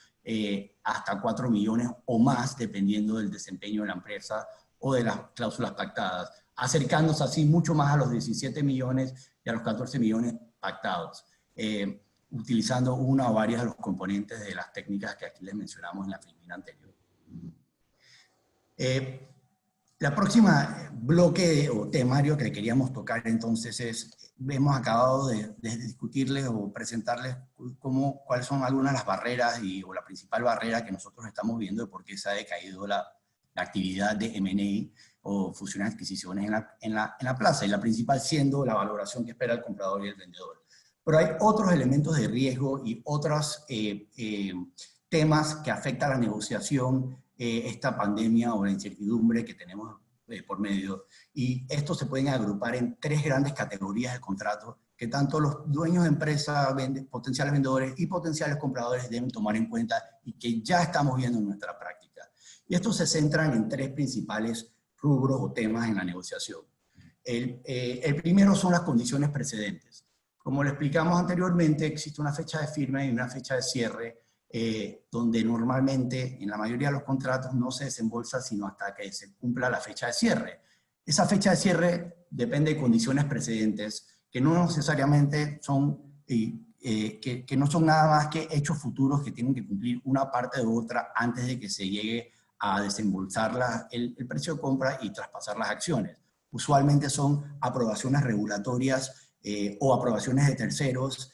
hasta 4 millones o más, dependiendo del desempeño de la empresa o de las cláusulas pactadas, acercándose así mucho más a los 17 millones y a los 14 millones pactados, utilizando una o varias de los componentes de las técnicas que aquí les mencionamos en la filmina anterior. La próxima bloque o temario que queríamos tocar entonces es, hemos acabado de discutirles o presentarles cuáles son algunas de las barreras o la principal barrera que nosotros estamos viendo de por qué se ha decaído la actividad de M&A o fusiones y adquisiciones en la plaza, y la principal siendo la valoración que espera el comprador y el vendedor. Pero hay otros elementos de riesgo y otros temas que afectan a la negociación, esta pandemia o la incertidumbre que tenemos por medio. Y estos se pueden agrupar en 3 grandes categorías de contratos que tanto los dueños de empresas, potenciales vendedores y potenciales compradores deben tomar en cuenta y que ya estamos viendo en nuestra práctica. Y estos se centran en 3 principales rubros o temas en la negociación. El primero son las condiciones precedentes. Como le explicamos anteriormente, existe una fecha de firma y una fecha de cierre donde normalmente en la mayoría de los contratos no se desembolsa sino hasta que se cumpla la fecha de cierre. Esa fecha de cierre depende de condiciones precedentes que no necesariamente son, que no son nada más que hechos futuros que tienen que cumplir una parte u otra antes de que se llegue a desembolsar el precio de compra y traspasar las acciones. Usualmente son aprobaciones regulatorias o aprobaciones de terceros,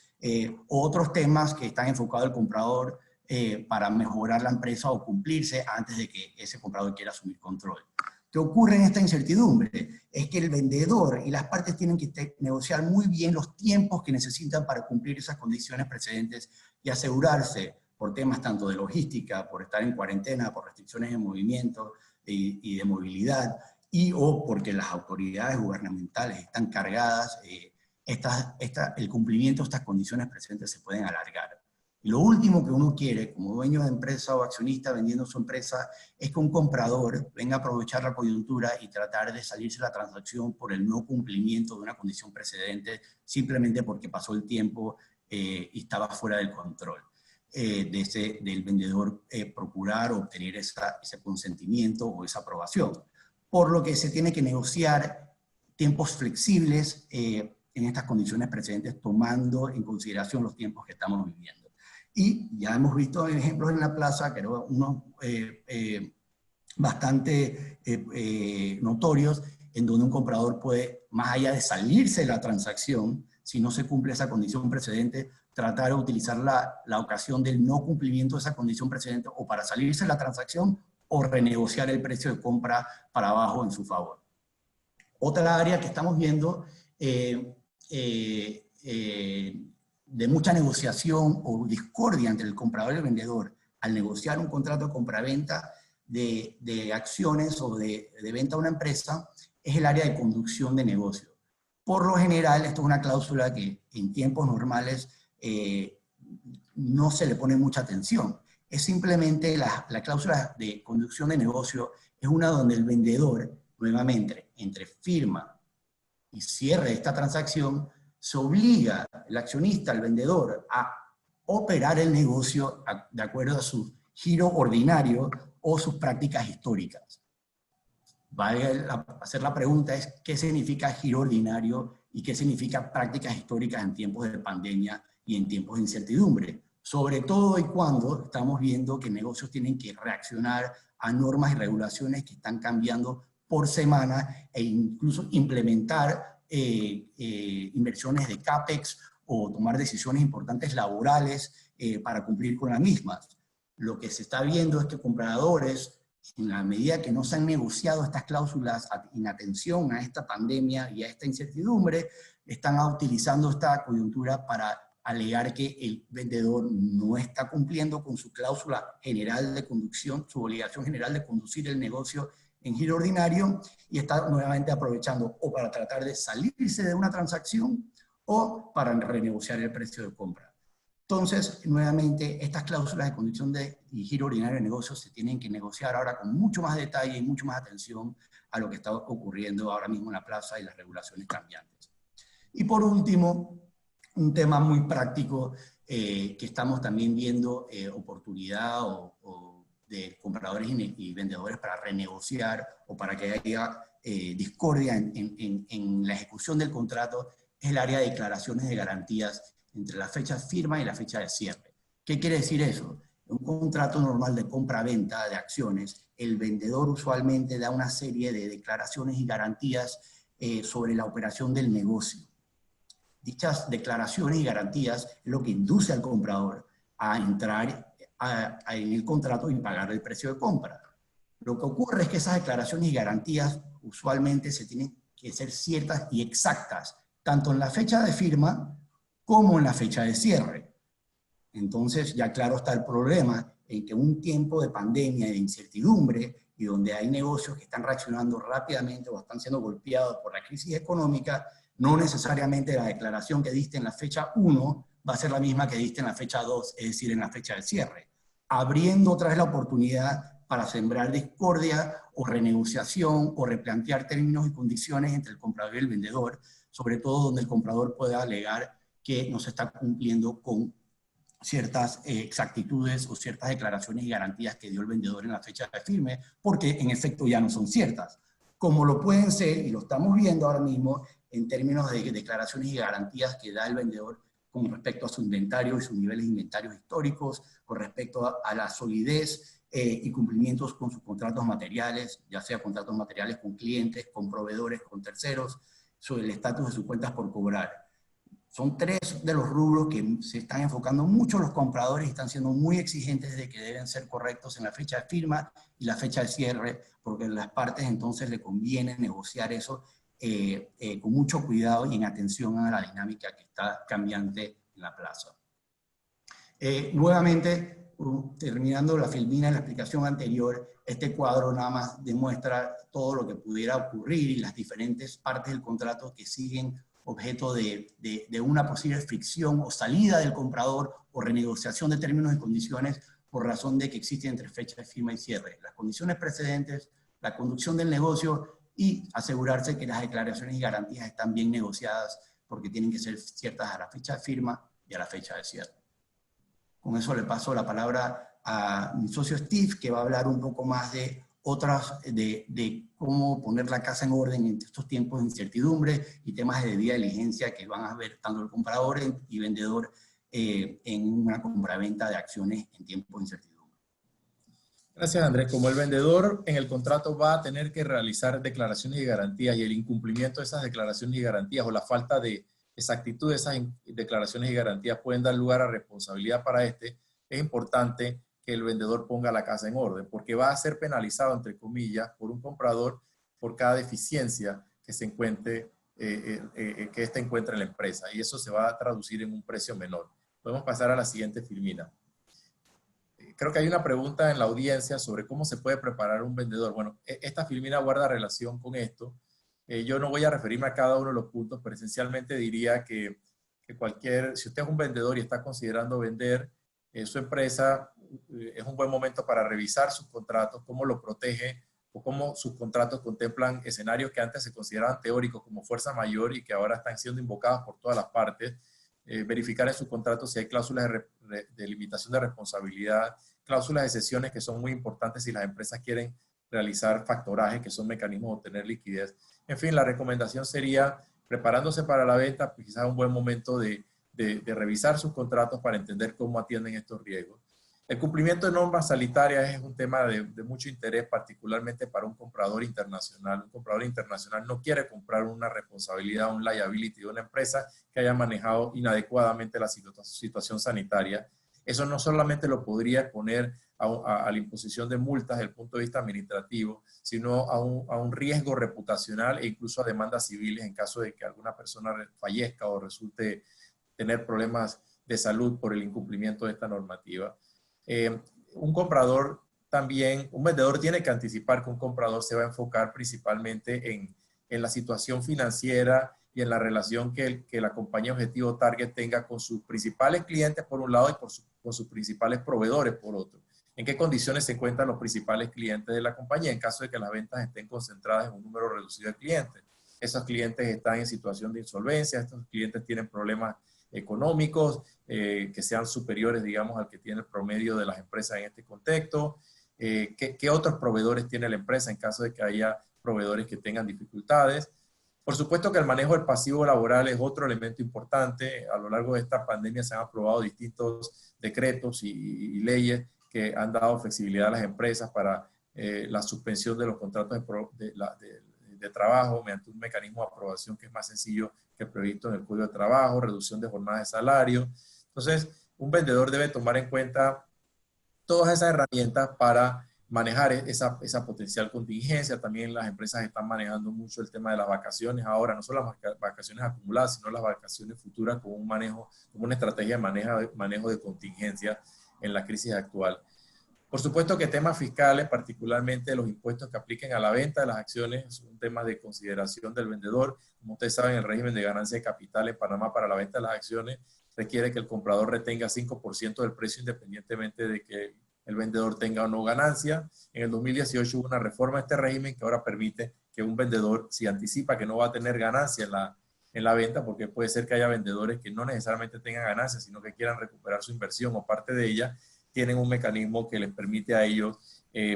o otros temas que están enfocados al comprador para mejorar la empresa o cumplirse antes de que ese comprador quiera asumir control. ¿Qué ocurre en esta incertidumbre? Es que el vendedor y las partes tienen que negociar muy bien los tiempos que necesitan para cumplir esas condiciones precedentes y asegurarse, por temas tanto de logística, por estar en cuarentena, por restricciones de movimiento y de movilidad, o porque las autoridades gubernamentales están cargadas, el cumplimiento de estas condiciones precedentes se pueden alargar. Y lo último que uno quiere, como dueño de empresa o accionista vendiendo su empresa, es que un comprador venga a aprovechar la coyuntura y tratar de salirse de la transacción por el no cumplimiento de una condición precedente, simplemente porque pasó el tiempo y estaba fuera del control del vendedor procurar o obtener ese consentimiento o esa aprobación. Por lo que se tiene que negociar tiempos flexibles en estas condiciones precedentes, tomando en consideración los tiempos que estamos viviendo. Y ya hemos visto ejemplos en la plaza, creo unos bastante notorios, en donde un comprador puede, más allá de salirse de la transacción, si no se cumple esa condición precedente, tratar de utilizar la ocasión del no cumplimiento de esa condición precedente o para salirse de la transacción o renegociar el precio de compra para abajo en su favor. Otra área que estamos viendo de mucha negociación o discordia entre el comprador y el vendedor al negociar un contrato de compraventa de acciones o de venta a una empresa es el área de conducción de negocio. Por lo general, esto es una cláusula que en tiempos normales no se le pone mucha atención. Es simplemente la cláusula de conducción de negocio, es una donde el vendedor, nuevamente, entre firma y cierre de esta transacción, se obliga el accionista, el vendedor, a operar el negocio de acuerdo a su giro ordinario o sus prácticas históricas. Vale hacer la pregunta es, ¿qué significa giro ordinario y qué significa prácticas históricas en tiempos de pandemia y en tiempos de incertidumbre? Sobre todo y cuando estamos viendo que negocios tienen que reaccionar a normas y regulaciones que están cambiando por semana e incluso implementar inversiones de CAPEX o tomar decisiones importantes laborales para cumplir con las mismas. Lo que se está viendo es que compradores, en la medida que no se han negociado estas cláusulas en atención a esta pandemia y a esta incertidumbre, están utilizando esta coyuntura para alegar que el vendedor no está cumpliendo con su cláusula general de conducción, su obligación general de conducir el negocio en giro ordinario, y está nuevamente aprovechando o para tratar de salirse de una transacción o para renegociar el precio de compra. Entonces, nuevamente, estas cláusulas de conducción y giro ordinario de negocios se tienen que negociar ahora con mucho más detalle y mucho más atención a lo que está ocurriendo ahora mismo en la plaza y las regulaciones cambiantes. Y por último, un tema muy práctico que estamos también viendo oportunidad de compradores y vendedores para renegociar o para que haya discordia en la ejecución del contrato, es el área de declaraciones de garantías entre la fecha de firma y la fecha de cierre. ¿Qué quiere decir eso? En un contrato normal de compra-venta de acciones, el vendedor usualmente da una serie de declaraciones y garantías sobre la operación del negocio. Dichas declaraciones y garantías es lo que induce al comprador a entrar en el contrato y pagar el precio de compra. Lo que ocurre es que esas declaraciones y garantías usualmente se tienen que ser ciertas y exactas, tanto en la fecha de firma como en la fecha de cierre. Entonces, ya claro está el problema en que un tiempo de pandemia y de incertidumbre, y donde hay negocios que están reaccionando rápidamente o están siendo golpeados por la crisis económica, no necesariamente la declaración que diste en la fecha 1 va a ser la misma que diste en la fecha 2, es decir, en la fecha del cierre, abriendo otra vez la oportunidad para sembrar discordia o renegociación o replantear términos y condiciones entre el comprador y el vendedor, sobre todo donde el comprador pueda alegar que no se está cumpliendo con ciertas exactitudes o ciertas declaraciones y garantías que dio el vendedor en la fecha de firme, porque en efecto ya no son ciertas, como lo pueden ser, y lo estamos viendo ahora mismo, en términos de declaraciones y garantías que da el vendedor con respecto a su inventario y sus niveles de inventarios históricos, con respecto a la solidez y cumplimientos con sus contratos materiales, ya sea contratos materiales con clientes, con proveedores, con terceros, sobre el estatus de sus cuentas por cobrar. Son tres de los rubros que se están enfocando mucho los compradores y están siendo muy exigentes de que deben ser correctos en la fecha de firma y la fecha de cierre, porque a las partes entonces le conviene negociar eso con mucho cuidado y en atención a la dinámica que está cambiante en la plaza. Nuevamente, terminando la filmina en la explicación anterior, este cuadro nada más demuestra todo lo que pudiera ocurrir y las diferentes partes del contrato que siguen objeto de una posible fricción o salida del comprador o renegociación de términos y condiciones por razón de que existe entre fecha de firma y cierre. Las condiciones precedentes, la conducción del negocio y asegurarse que las declaraciones y garantías están bien negociadas porque tienen que ser ciertas a la fecha de firma y a la fecha de cierre. Con eso le paso la palabra a mi socio Steve, que va a hablar un poco más de otras, de cómo poner la casa en orden en estos tiempos de incertidumbre y temas de debida diligencia que van a ver tanto el comprador y vendedor en una compraventa de acciones en tiempos de incertidumbre. Gracias, Andrés. Como el vendedor en el contrato va a tener que realizar declaraciones y garantías y el incumplimiento de esas declaraciones y garantías o la falta de exactitud de esas declaraciones y garantías pueden dar lugar a responsabilidad para es importante que el vendedor ponga la casa en orden, porque va a ser penalizado, entre comillas, por un comprador por cada deficiencia que se encuentre, que éste encuentre en la empresa, y eso se va a traducir en un precio menor. Podemos pasar a la siguiente filmina. Creo que hay una pregunta en la audiencia sobre cómo se puede preparar un vendedor. Bueno, esta filmina guarda relación con esto. Yo no voy a referirme a cada uno de los puntos, pero esencialmente diría que si usted es un vendedor y está considerando vender su empresa, es un buen momento para revisar sus contratos, cómo lo protege o cómo sus contratos contemplan escenarios que antes se consideraban teóricos como fuerza mayor y que ahora están siendo invocados por todas las partes. Verificar en sus contratos si hay cláusulas de limitación de responsabilidad, cláusulas de cesiones que son muy importantes si las empresas quieren realizar factoraje, que son mecanismos de obtener liquidez. En fin, la recomendación sería, preparándose para la venta, pues quizás un buen momento de revisar sus contratos para entender cómo atienden estos riesgos. El cumplimiento de normas sanitarias es un tema de mucho interés, particularmente para un comprador internacional. Un comprador internacional no quiere comprar una responsabilidad, un liability de una empresa que haya manejado inadecuadamente la situación sanitaria. Eso no solamente lo podría exponer a la imposición de multas desde el punto de vista administrativo, sino a un riesgo reputacional e incluso a demandas civiles en caso de que alguna persona fallezca o resulte tener problemas de salud por el incumplimiento de esta normativa. Un vendedor tiene que anticipar que un comprador se va a enfocar principalmente en la situación financiera y en la relación que la compañía objetivo target tenga con sus principales clientes por un lado y con sus principales proveedores por otro. En qué condiciones se encuentran los principales clientes de la compañía en caso de que las ventas estén concentradas en un número reducido de clientes. Esos clientes están en situación de insolvencia, estos clientes tienen problemas económicos que sean superiores, digamos, al que tiene el promedio de las empresas en este contexto. ¿Qué otros proveedores tiene la empresa en caso de que haya proveedores que tengan dificultades? Por supuesto que el manejo del pasivo laboral es otro elemento importante. A lo largo de esta pandemia se han aprobado distintos decretos y leyes que han dado flexibilidad a las empresas para la suspensión de los contratos de trabajo mediante un mecanismo de aprobación que es más sencillo que el previsto en el Código de Trabajo, reducción de jornadas de salario. Entonces, un vendedor debe tomar en cuenta todas esas herramientas para manejar esa potencial contingencia. También las empresas están manejando mucho el tema de las vacaciones ahora, no solo las vacaciones acumuladas, sino las vacaciones futuras como una estrategia de manejo de contingencia en la crisis actual. Por supuesto que temas fiscales, particularmente los impuestos que apliquen a la venta de las acciones, es un tema de consideración del vendedor. Como ustedes saben, el régimen de ganancia de capital en Panamá para la venta de las acciones requiere que el comprador retenga 5% del precio independientemente de que el vendedor tenga o no ganancia. En el 2018 hubo una reforma a este régimen que ahora permite que un vendedor, si anticipa que no va a tener ganancia en la venta, porque puede ser que haya vendedores que no necesariamente tengan ganancias, sino que quieran recuperar su inversión o parte de ella. Tienen un mecanismo que les permite a ellos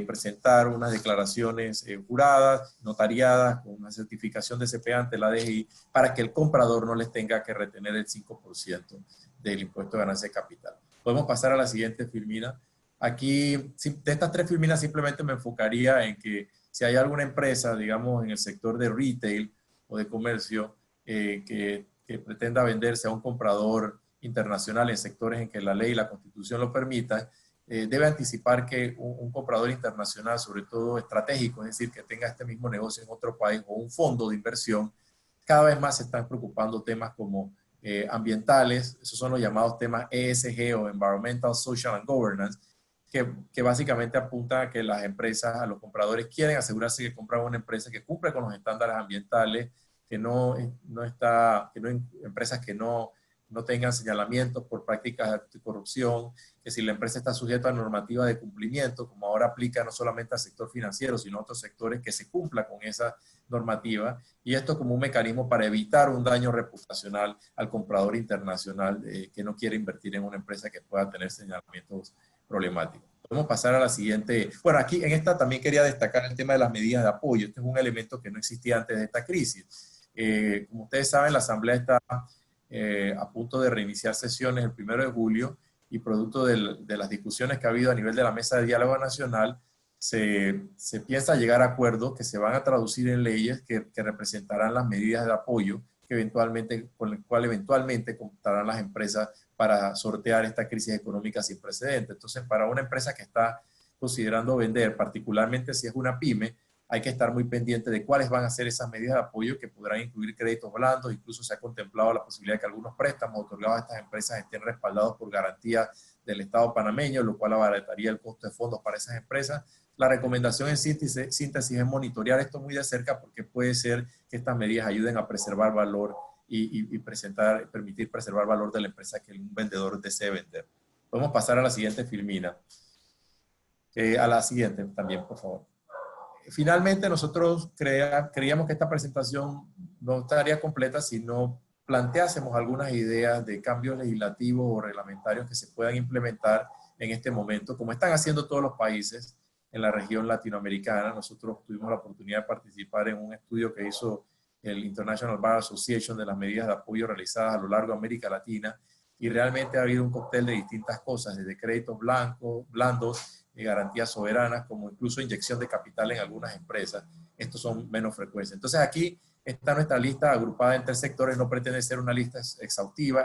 presentar unas declaraciones juradas, notariadas, con una certificación de CPA ante la DGI, para que el comprador no les tenga que retener el 5% del impuesto de ganancia de capital. Podemos pasar a la siguiente filmina. Aquí, de estas 3 filminas, simplemente me enfocaría en que si hay alguna empresa, digamos, en el sector de retail o de comercio, que pretenda venderse a un comprador internacional en sectores en que la ley y la Constitución lo permitan, debe anticipar que un comprador internacional, sobre todo estratégico, es decir, que tenga este mismo negocio en otro país o un fondo de inversión, cada vez más se están preocupando temas como ambientales, esos son los llamados temas ESG o Environmental, Social and Governance, que básicamente apuntan a que las empresas, a los compradores quieren asegurarse que compran una empresa que cumple con los estándares ambientales, empresas que no tengan señalamientos por prácticas de corrupción, que si la empresa está sujeta a normativa de cumplimiento, como ahora aplica no solamente al sector financiero, sino a otros sectores, que se cumpla con esa normativa, y esto como un mecanismo para evitar un daño reputacional al comprador internacional que no quiere invertir en una empresa que pueda tener señalamientos problemáticos. Podemos pasar a la siguiente. Bueno, aquí en esta también quería destacar el tema de las medidas de apoyo. Este es un elemento que no existía antes de esta crisis. Como ustedes saben, la Asamblea está a punto de reiniciar sesiones el 1 de julio y producto de las discusiones que ha habido a nivel de la Mesa de Diálogo Nacional, se piensa llegar a acuerdos que se van a traducir en leyes que representarán las medidas de apoyo con el cual eventualmente contarán las empresas para sortear esta crisis económica sin precedentes. Entonces, para una empresa que está considerando vender, particularmente si es una pyme, hay que estar muy pendiente de cuáles van a ser esas medidas de apoyo, que podrán incluir créditos blandos. Incluso se ha contemplado la posibilidad de que algunos préstamos otorgados a estas empresas estén respaldados por garantía del Estado panameño, lo cual abarataría el costo de fondos para esas empresas. La recomendación en síntesis es monitorear esto muy de cerca, porque puede ser que estas medidas ayuden a preservar valor y permitir preservar valor de la empresa que un vendedor desee vender. Podemos pasar a la siguiente filmina. A la siguiente también, por favor. Finalmente, nosotros creíamos que esta presentación no estaría completa si no planteásemos algunas ideas de cambios legislativos o reglamentarios que se puedan implementar en este momento, como están haciendo todos los países en la región latinoamericana. Nosotros tuvimos la oportunidad de participar en un estudio que hizo el International Bar Association de las medidas de apoyo realizadas a lo largo de América Latina, y realmente ha habido un cóctel de distintas cosas, desde créditos blandos, garantías soberanas, como incluso inyección de capital en algunas empresas. Estos son menos frecuentes. Entonces aquí está nuestra lista agrupada en 3 sectores, no pretende ser una lista exhaustiva.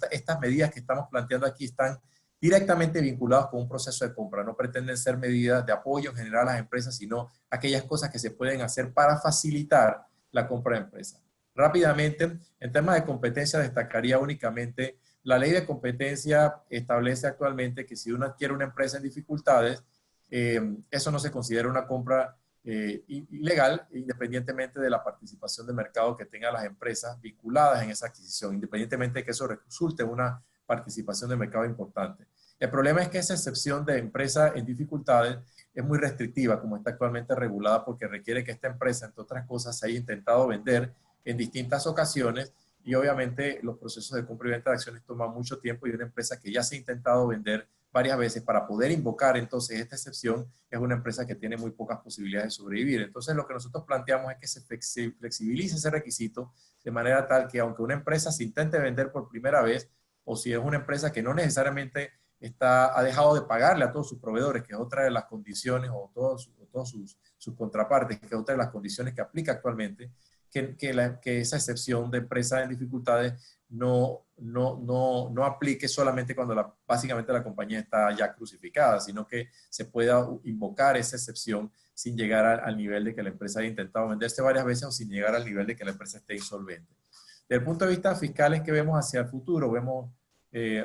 Estas medidas que estamos planteando aquí están directamente vinculadas con un proceso de compra, no pretenden ser medidas de apoyo en general a las empresas, sino aquellas cosas que se pueden hacer para facilitar la compra de empresas. Rápidamente, en temas de competencia, destacaría únicamente la ley de competencia. Establece actualmente que si uno adquiere una empresa en dificultades, eso no se considera una compra ilegal, independientemente de la participación de mercado que tengan las empresas vinculadas en esa adquisición, independientemente de que eso resulte en una participación de mercado importante. El problema es que esa excepción de empresa en dificultades es muy restrictiva, como está actualmente regulada, porque requiere que esta empresa, entre otras cosas, se haya intentado vender en distintas ocasiones, y obviamente los procesos de compra y venta de acciones toman mucho tiempo, y una empresa que ya se ha intentado vender varias veces, para poder invocar entonces esta excepción, es una empresa que tiene muy pocas posibilidades de sobrevivir. Entonces lo que nosotros planteamos es que se flexibilice ese requisito, de manera tal que aunque una empresa se intente vender por primera vez, o si es una empresa que no necesariamente ha dejado de pagarle a todos sus proveedores, que es otra de las condiciones, o todos sus contrapartes, que es otra de las condiciones que aplica actualmente, que esa excepción de empresa en dificultades no aplique solamente cuando básicamente la compañía está ya crucificada, sino que se pueda invocar esa excepción sin llegar al nivel de que la empresa haya intentado venderse varias veces, o sin llegar al nivel de que la empresa esté insolvente. Desde el punto de vista fiscal, es que vemos hacia el futuro. Vemos,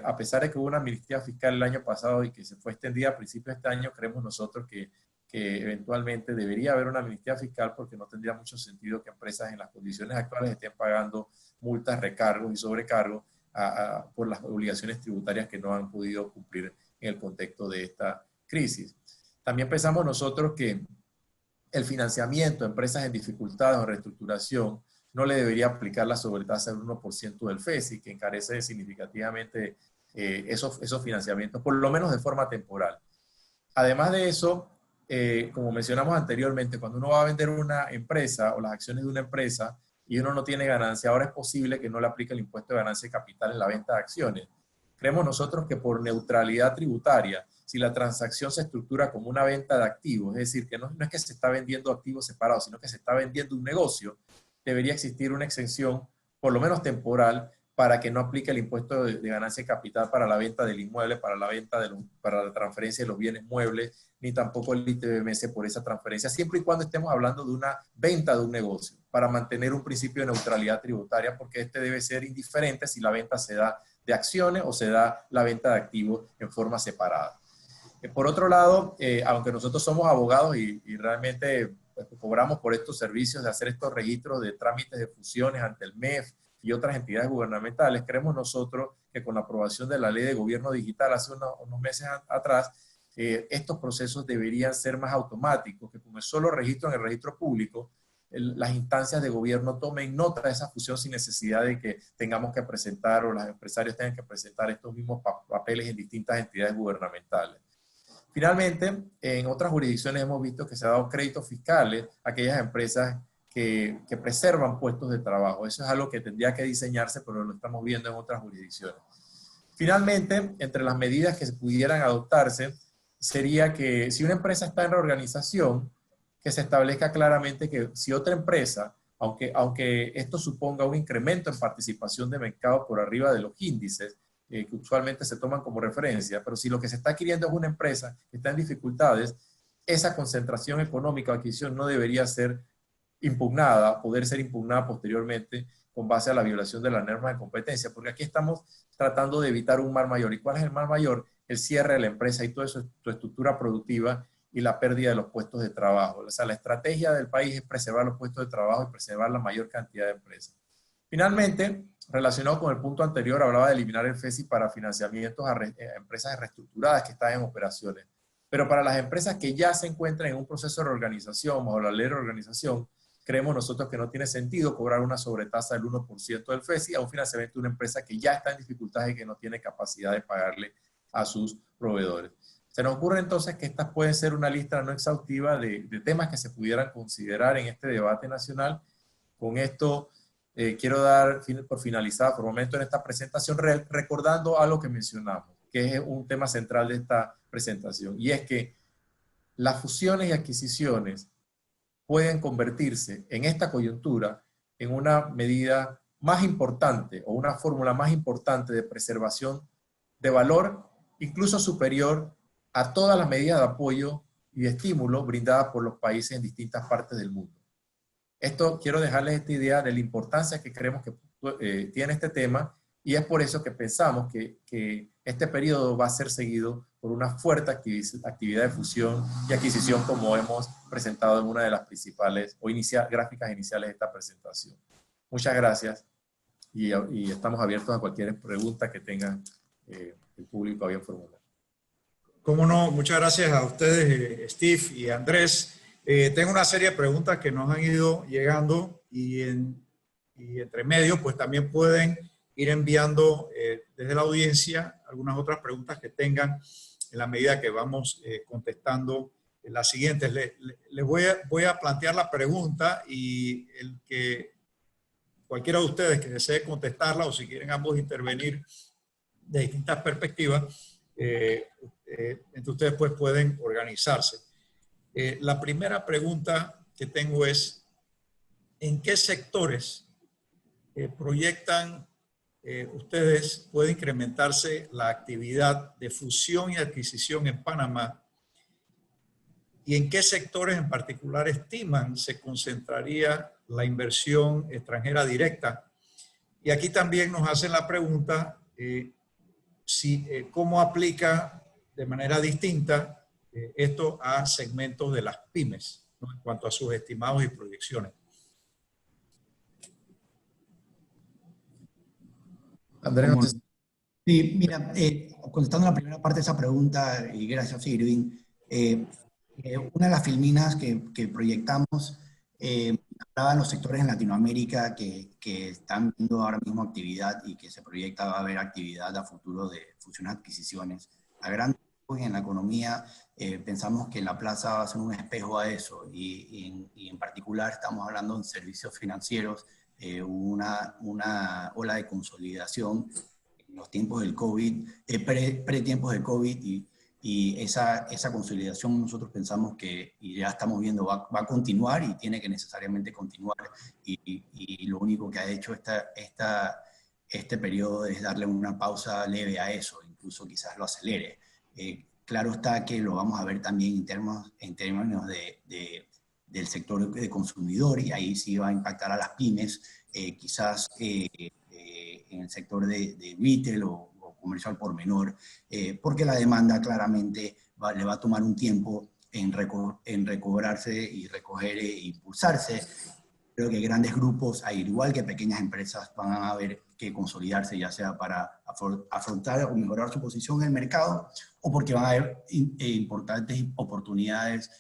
a pesar de que hubo una amnistía fiscal el año pasado y que se fue extendida a principios de este año, creemos nosotros que eventualmente debería haber una amnistía fiscal, porque no tendría mucho sentido que empresas en las condiciones actuales estén pagando multas, recargos y sobrecargos por las obligaciones tributarias que no han podido cumplir en el contexto de esta crisis. También pensamos nosotros que el financiamiento a empresas en dificultades o reestructuración no le debería aplicar la sobretasa del 1% del FESI, que encarece significativamente esos financiamientos, por lo menos de forma temporal. Además de eso, como mencionamos anteriormente, cuando uno va a vender una empresa o las acciones de una empresa y uno no tiene ganancia, ahora es posible que no le aplique el impuesto de ganancia de capital en la venta de acciones. Creemos nosotros que por neutralidad tributaria, si la transacción se estructura como una venta de activos, es decir, que no es que se está vendiendo activos separados, sino que se está vendiendo un negocio, debería existir una exención, por lo menos temporal, para que no aplique el impuesto de ganancia de capital para la venta del inmueble, para la transferencia de los bienes muebles, ni tampoco el ITBMS por esa transferencia, siempre y cuando estemos hablando de una venta de un negocio, para mantener un principio de neutralidad tributaria, porque este debe ser indiferente si la venta se da de acciones o se da la venta de activos en forma separada. Por otro lado, aunque nosotros somos abogados y realmente pues, cobramos por estos servicios de hacer estos registros de trámites de fusiones ante el MEF y otras entidades gubernamentales, creemos nosotros que con la aprobación de la Ley de Gobierno Digital hace unos meses atrás, estos procesos deberían ser más automáticos, que con el solo registro en el registro público, las instancias de gobierno tomen nota de esa fusión sin necesidad de que tengamos que presentar o los empresarios tengan que presentar estos mismos papeles en distintas entidades gubernamentales. Finalmente, en otras jurisdicciones hemos visto que se ha dado créditos fiscales a aquellas empresas que preservan puestos de trabajo. Eso es algo que tendría que diseñarse, pero lo estamos viendo en otras jurisdicciones. Finalmente, entre las medidas que se pudieran adoptarse, sería que si una empresa está en reorganización, que se establezca claramente que si otra empresa, aunque esto suponga un incremento en participación de mercado por arriba de los índices, que usualmente se toman como referencia, pero si lo que se está adquiriendo es una empresa que está en dificultades, esa concentración económica o adquisición no debería ser impugnada, poder ser impugnada posteriormente con base a la violación de las normas de competencia, porque aquí estamos tratando de evitar un mal mayor. ¿Y cuál es el mal mayor? El cierre de la empresa y toda su estructura productiva y la pérdida de los puestos de trabajo. O sea, la estrategia del país es preservar los puestos de trabajo y preservar la mayor cantidad de empresas. Finalmente, relacionado con el punto anterior, hablaba de eliminar el FESI para financiamientos a empresas reestructuradas que están en operaciones. Pero para las empresas que ya se encuentran en un proceso de reorganización, bajo la ley de reorganización, creemos nosotros que no tiene sentido cobrar una sobretasa del 1% del FESI a un financiamiento de una empresa que ya está en dificultades y que no tiene capacidad de pagarle a sus proveedores. Se nos ocurre entonces que esta puede ser una lista no exhaustiva de temas que se pudieran considerar en este debate nacional. Con esto quiero dar por finalizada por momento en esta presentación, recordando algo que mencionamos, que es un tema central de esta presentación, y es que las fusiones y adquisiciones pueden convertirse en esta coyuntura en una medida más importante o una fórmula más importante de preservación de valor, incluso superior a todas las medidas de apoyo y de estímulo brindadas por los países en distintas partes del mundo. Esto quiero dejarles esta idea de la importancia que creemos que tiene este tema, y es por eso que pensamos que este periodo va a ser seguido por una fuerte actividad de fusión y adquisición, como hemos presentado en una de las principales o gráficas iniciales de esta presentación. Muchas gracias y estamos abiertos a cualquier pregunta que tengan el público a bien formular. Cómo no, muchas gracias a ustedes, Steve y Andrés. Tengo una serie de preguntas que nos han ido llegando y entre medio pues también pueden ir enviando desde la audiencia algunas otras preguntas que tengan en la medida que vamos contestando las siguientes. Les voy a plantear la pregunta y cualquiera de ustedes que desee contestarla o si quieren ambos intervenir de distintas perspectivas, entre ustedes pues pueden organizarse. La primera pregunta que tengo es, ¿en qué sectores proyectan ustedes puede incrementarse la actividad de fusión y adquisición en Panamá? ¿Y en qué sectores en particular estiman se concentraría la inversión extranjera directa? Y aquí también nos hacen la pregunta, ¿cómo aplica de manera distinta esto a segmentos de las pymes, ¿no?, en cuanto a sus estimados y proyecciones? Andrés, no sé. Sí, mira, contestando la primera parte de esa pregunta, y gracias Irving, una de las filminas que proyectamos habla mencionaban los sectores en Latinoamérica que están viendo ahora mismo actividad y que se proyecta va a haber actividad a futuro de fusiones adquisiciones. A grandes rasgos en la economía pensamos que la plaza va a ser un espejo a eso y en particular estamos hablando en servicios financieros, una ola de consolidación en los tiempos del COVID, pre-tiempos del COVID y esa consolidación nosotros pensamos que, y ya estamos viendo, va a continuar y tiene que necesariamente continuar. Y lo único que ha hecho este periodo es darle una pausa leve a eso, incluso quizás lo acelere. Claro está que lo vamos a ver también en términos del sector de consumidor, y ahí sí va a impactar a las pymes, quizás en el sector de retail o comercial por menor, porque la demanda claramente le va a tomar un tiempo en recobrarse y recoger e impulsarse. Creo que grandes grupos, al igual que pequeñas empresas, van a haber que consolidarse, ya sea para afrontar o mejorar su posición en el mercado, o porque van a haber importantes oportunidades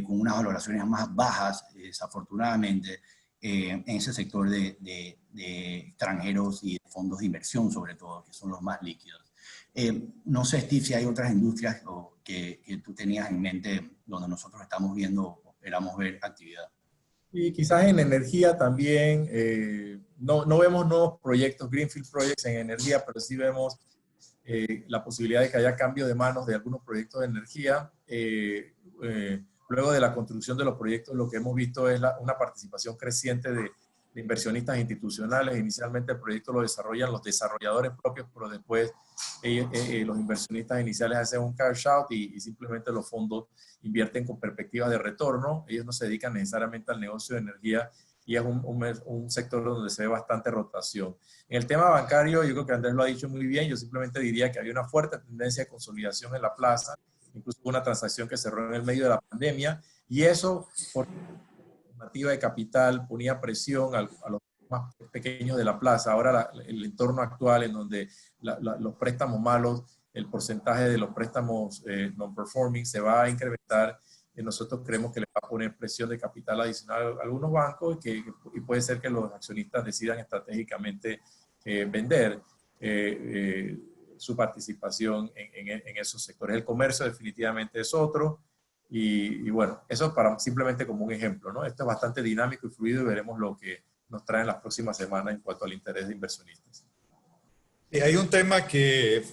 con unas valoraciones más bajas, desafortunadamente, en ese sector de extranjeros y de fondos de inversión, sobre todo, que son los más líquidos. No sé, Steve, si hay otras industrias que tú tenías en mente donde nosotros estamos viendo o esperamos ver actividad. Y quizás en energía también, no vemos nuevos proyectos, Greenfield Projects en energía, pero sí vemos la posibilidad de que haya cambio de manos de algunos proyectos de energía. Luego de la construcción de los proyectos, lo que hemos visto es una participación creciente de inversionistas institucionales. Inicialmente el proyecto lo desarrollan los desarrolladores propios, pero después los inversionistas iniciales hacen un cash out y simplemente los fondos invierten con perspectivas de retorno. Ellos no se dedican necesariamente al negocio de energía y es un sector donde se ve bastante rotación. En el tema bancario, yo creo que Andrés lo ha dicho muy bien. Yo simplemente diría que había una fuerte tendencia de consolidación en la plaza, incluso una transacción que cerró en el medio de la pandemia, y eso, por normativa de capital, ponía presión a los más pequeños de la plaza. Ahora el entorno actual en donde los préstamos malos, el porcentaje de los préstamos non-performing se va a incrementar, nosotros creemos que le va a poner presión de capital adicional a algunos bancos y puede ser que los accionistas decidan estratégicamente vender su participación en esos sectores. El comercio definitivamente es otro. Y bueno, eso simplemente como un ejemplo, ¿no? Esto es bastante dinámico y fluido y veremos lo que nos traen las próximas semanas en cuanto al interés de inversionistas. Y hay un tema que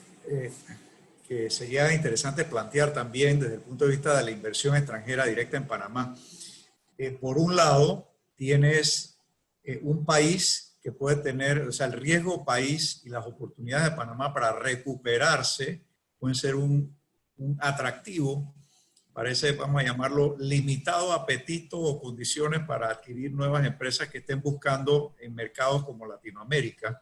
sería interesante plantear también desde el punto de vista de la inversión extranjera directa en Panamá. Por un lado, tienes un país que puede tener, o sea, el riesgo país y las oportunidades de Panamá para recuperarse pueden ser un atractivo. Parece, vamos a llamarlo, limitado apetito o condiciones para adquirir nuevas empresas que estén buscando en mercados como Latinoamérica.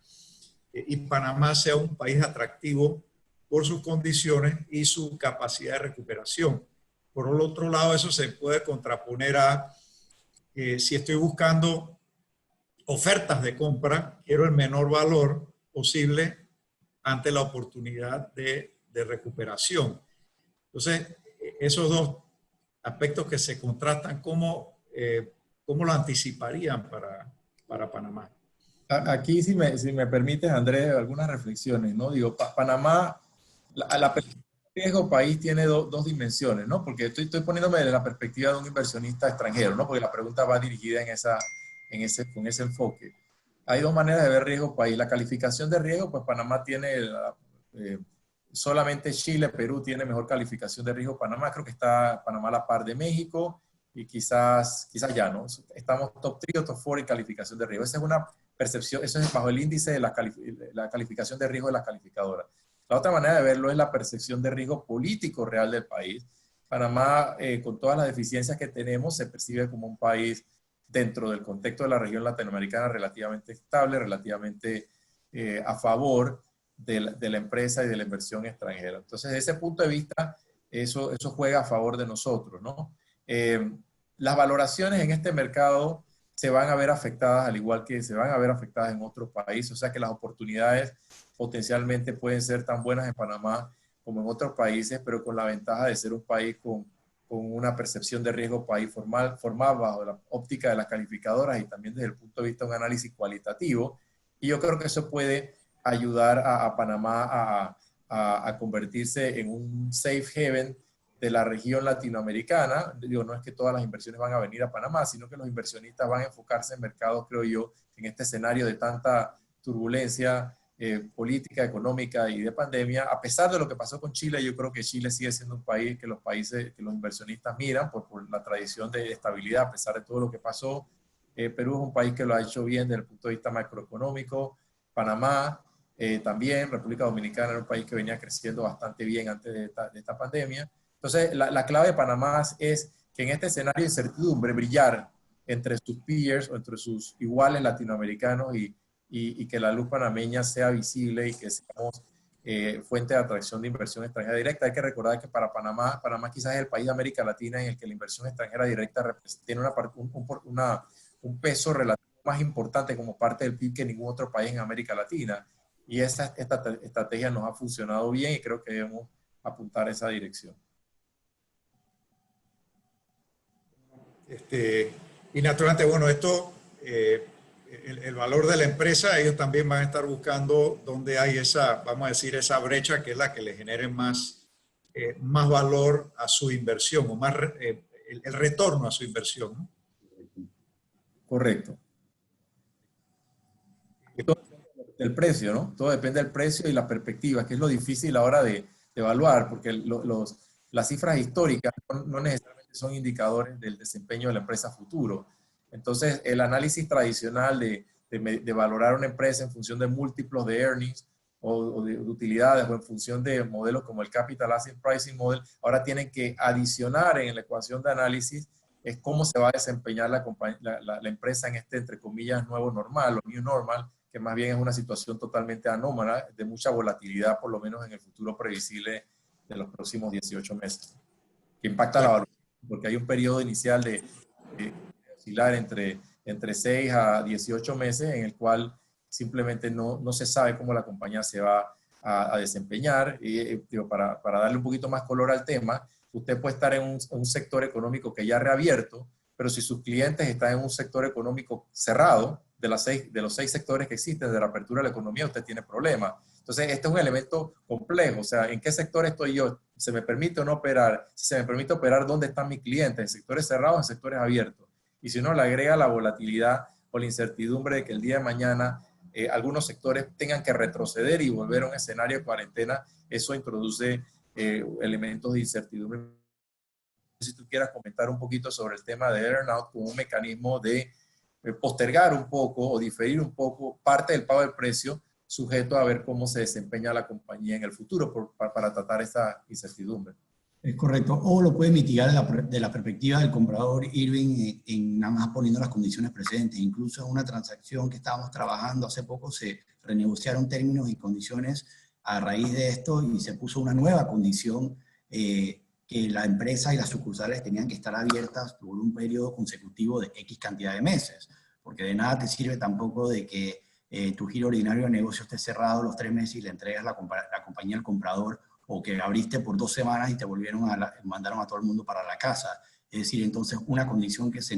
Y Panamá sea un país atractivo por sus condiciones y su capacidad de recuperación. Por el otro lado, eso se puede contraponer a si estoy buscando ofertas de compra, quiero el menor valor posible ante la oportunidad de recuperación. Entonces, esos dos aspectos que se contrastan, ¿cómo lo anticiparían para Panamá? Aquí, si me permites, Andrés, algunas reflexiones, ¿no? Digo, Panamá, la riesgo país tiene dos dimensiones, ¿no? Porque estoy poniéndome desde la perspectiva de un inversionista extranjero, ¿no? Porque la pregunta va dirigida con ese enfoque. Hay dos maneras de ver riesgo país. La calificación de riesgo, pues Panamá tiene, solamente Chile, Perú tiene mejor calificación de riesgo. Panamá, creo que está Panamá a la par de México y quizás ya, ¿no? Estamos top 3 o top 4 en calificación de riesgo. Esa es una percepción, eso es bajo el índice de la calificación de riesgo de las calificadoras. La otra manera de verlo es la percepción de riesgo político real del país. Panamá, con todas las deficiencias que tenemos, se percibe como un país dentro del contexto de la región latinoamericana relativamente estable, relativamente a favor de la empresa y de la inversión extranjera. Entonces, desde ese punto de vista, eso juega a favor de nosotros, ¿no? Las valoraciones en este mercado se van a ver afectadas, al igual que se van a ver afectadas en otros países, o sea que las oportunidades potencialmente pueden ser tan buenas en Panamá como en otros países, pero con la ventaja de ser un país con con una percepción de riesgo país formal bajo la óptica de las calificadoras y también desde el punto de vista de un análisis cualitativo. Y yo creo que eso puede ayudar a Panamá a convertirse en un safe haven de la región latinoamericana. Digo, no es que todas las inversiones van a venir a Panamá, sino que los inversionistas van a enfocarse en mercados, creo yo, en este escenario de tanta turbulencia política, económica y de pandemia. A pesar de lo que pasó con Chile, yo creo que Chile sigue siendo un país que los inversionistas miran por la tradición de estabilidad, a pesar de todo lo que pasó. Perú es un país que lo ha hecho bien desde el punto de vista macroeconómico. Panamá también, República Dominicana era un país que venía creciendo bastante bien antes de esta pandemia. Entonces, la clave de Panamá es que en este escenario de incertidumbre, brillar entre sus peers o entre sus iguales latinoamericanos y que la luz panameña sea visible y que seamos fuente de atracción de inversión extranjera directa. Hay que recordar que para Panamá quizás es el país de América Latina en el que la inversión extranjera directa tiene un peso relativo más importante como parte del PIB que ningún otro país en América Latina. Y esta estrategia nos ha funcionado bien y creo que debemos apuntar a esa dirección. Y naturalmente, bueno, esto, el valor de la empresa, ellos también van a estar buscando dónde hay esa, vamos a decir, esa brecha que es la que le genere más valor a su inversión o más el retorno a su inversión, ¿no? Correcto. Todo depende del precio, ¿no? Todo depende del precio y la perspectiva, que es lo difícil ahora de evaluar, porque las cifras históricas no necesariamente son indicadores del desempeño de la empresa futuro. Entonces, el análisis tradicional de valorar una empresa en función de múltiplos de earnings o de utilidades o en función de modelos como el Capital Asset Pricing Model, ahora tienen que adicionar en la ecuación de análisis es cómo se va a desempeñar la empresa en este, entre comillas, nuevo normal o new normal, que más bien es una situación totalmente anómala, de mucha volatilidad, por lo menos en el futuro previsible de los próximos 18 meses, que impacta la valoración, porque hay un periodo inicial de oscilar entre 6 a 18 meses en el cual simplemente no se sabe cómo la compañía se va a desempeñar. Y para darle un poquito más color al tema, usted puede estar en un sector económico que ya ha reabierto, pero si sus clientes están en un sector económico cerrado, de los 6 sectores que existen de la apertura de la economía, usted tiene problemas. Entonces, este es un elemento complejo. O sea, ¿en qué sector estoy yo? ¿Se me permite o no operar? Si se me permite operar, ¿dónde están mis clientes? ¿En sectores cerrados o en sectores abiertos? Y si uno le agrega la volatilidad o la incertidumbre de que el día de mañana algunos sectores tengan que retroceder y volver a un escenario de cuarentena, eso introduce elementos de incertidumbre. Si tú quieras comentar un poquito sobre el tema de earnout como un mecanismo de postergar un poco o diferir un poco parte del pago del precio, sujeto a ver cómo se desempeña la compañía en el futuro para tratar esta incertidumbre. Es correcto. O lo puede mitigar de la perspectiva del comprador, Irving, en nada más poniendo las condiciones presentes. Incluso en una transacción que estábamos trabajando hace poco se renegociaron términos y condiciones a raíz de esto y se puso una nueva condición que la empresa y las sucursales tenían que estar abiertas por un periodo consecutivo de X cantidad de meses. Porque de nada te sirve tampoco de que tu giro ordinario de negocio esté cerrado los 3 meses y le entregas la compañía al comprador, o que abriste por 2 semanas y te mandaron a todo el mundo para la casa. Es decir, entonces una condición que se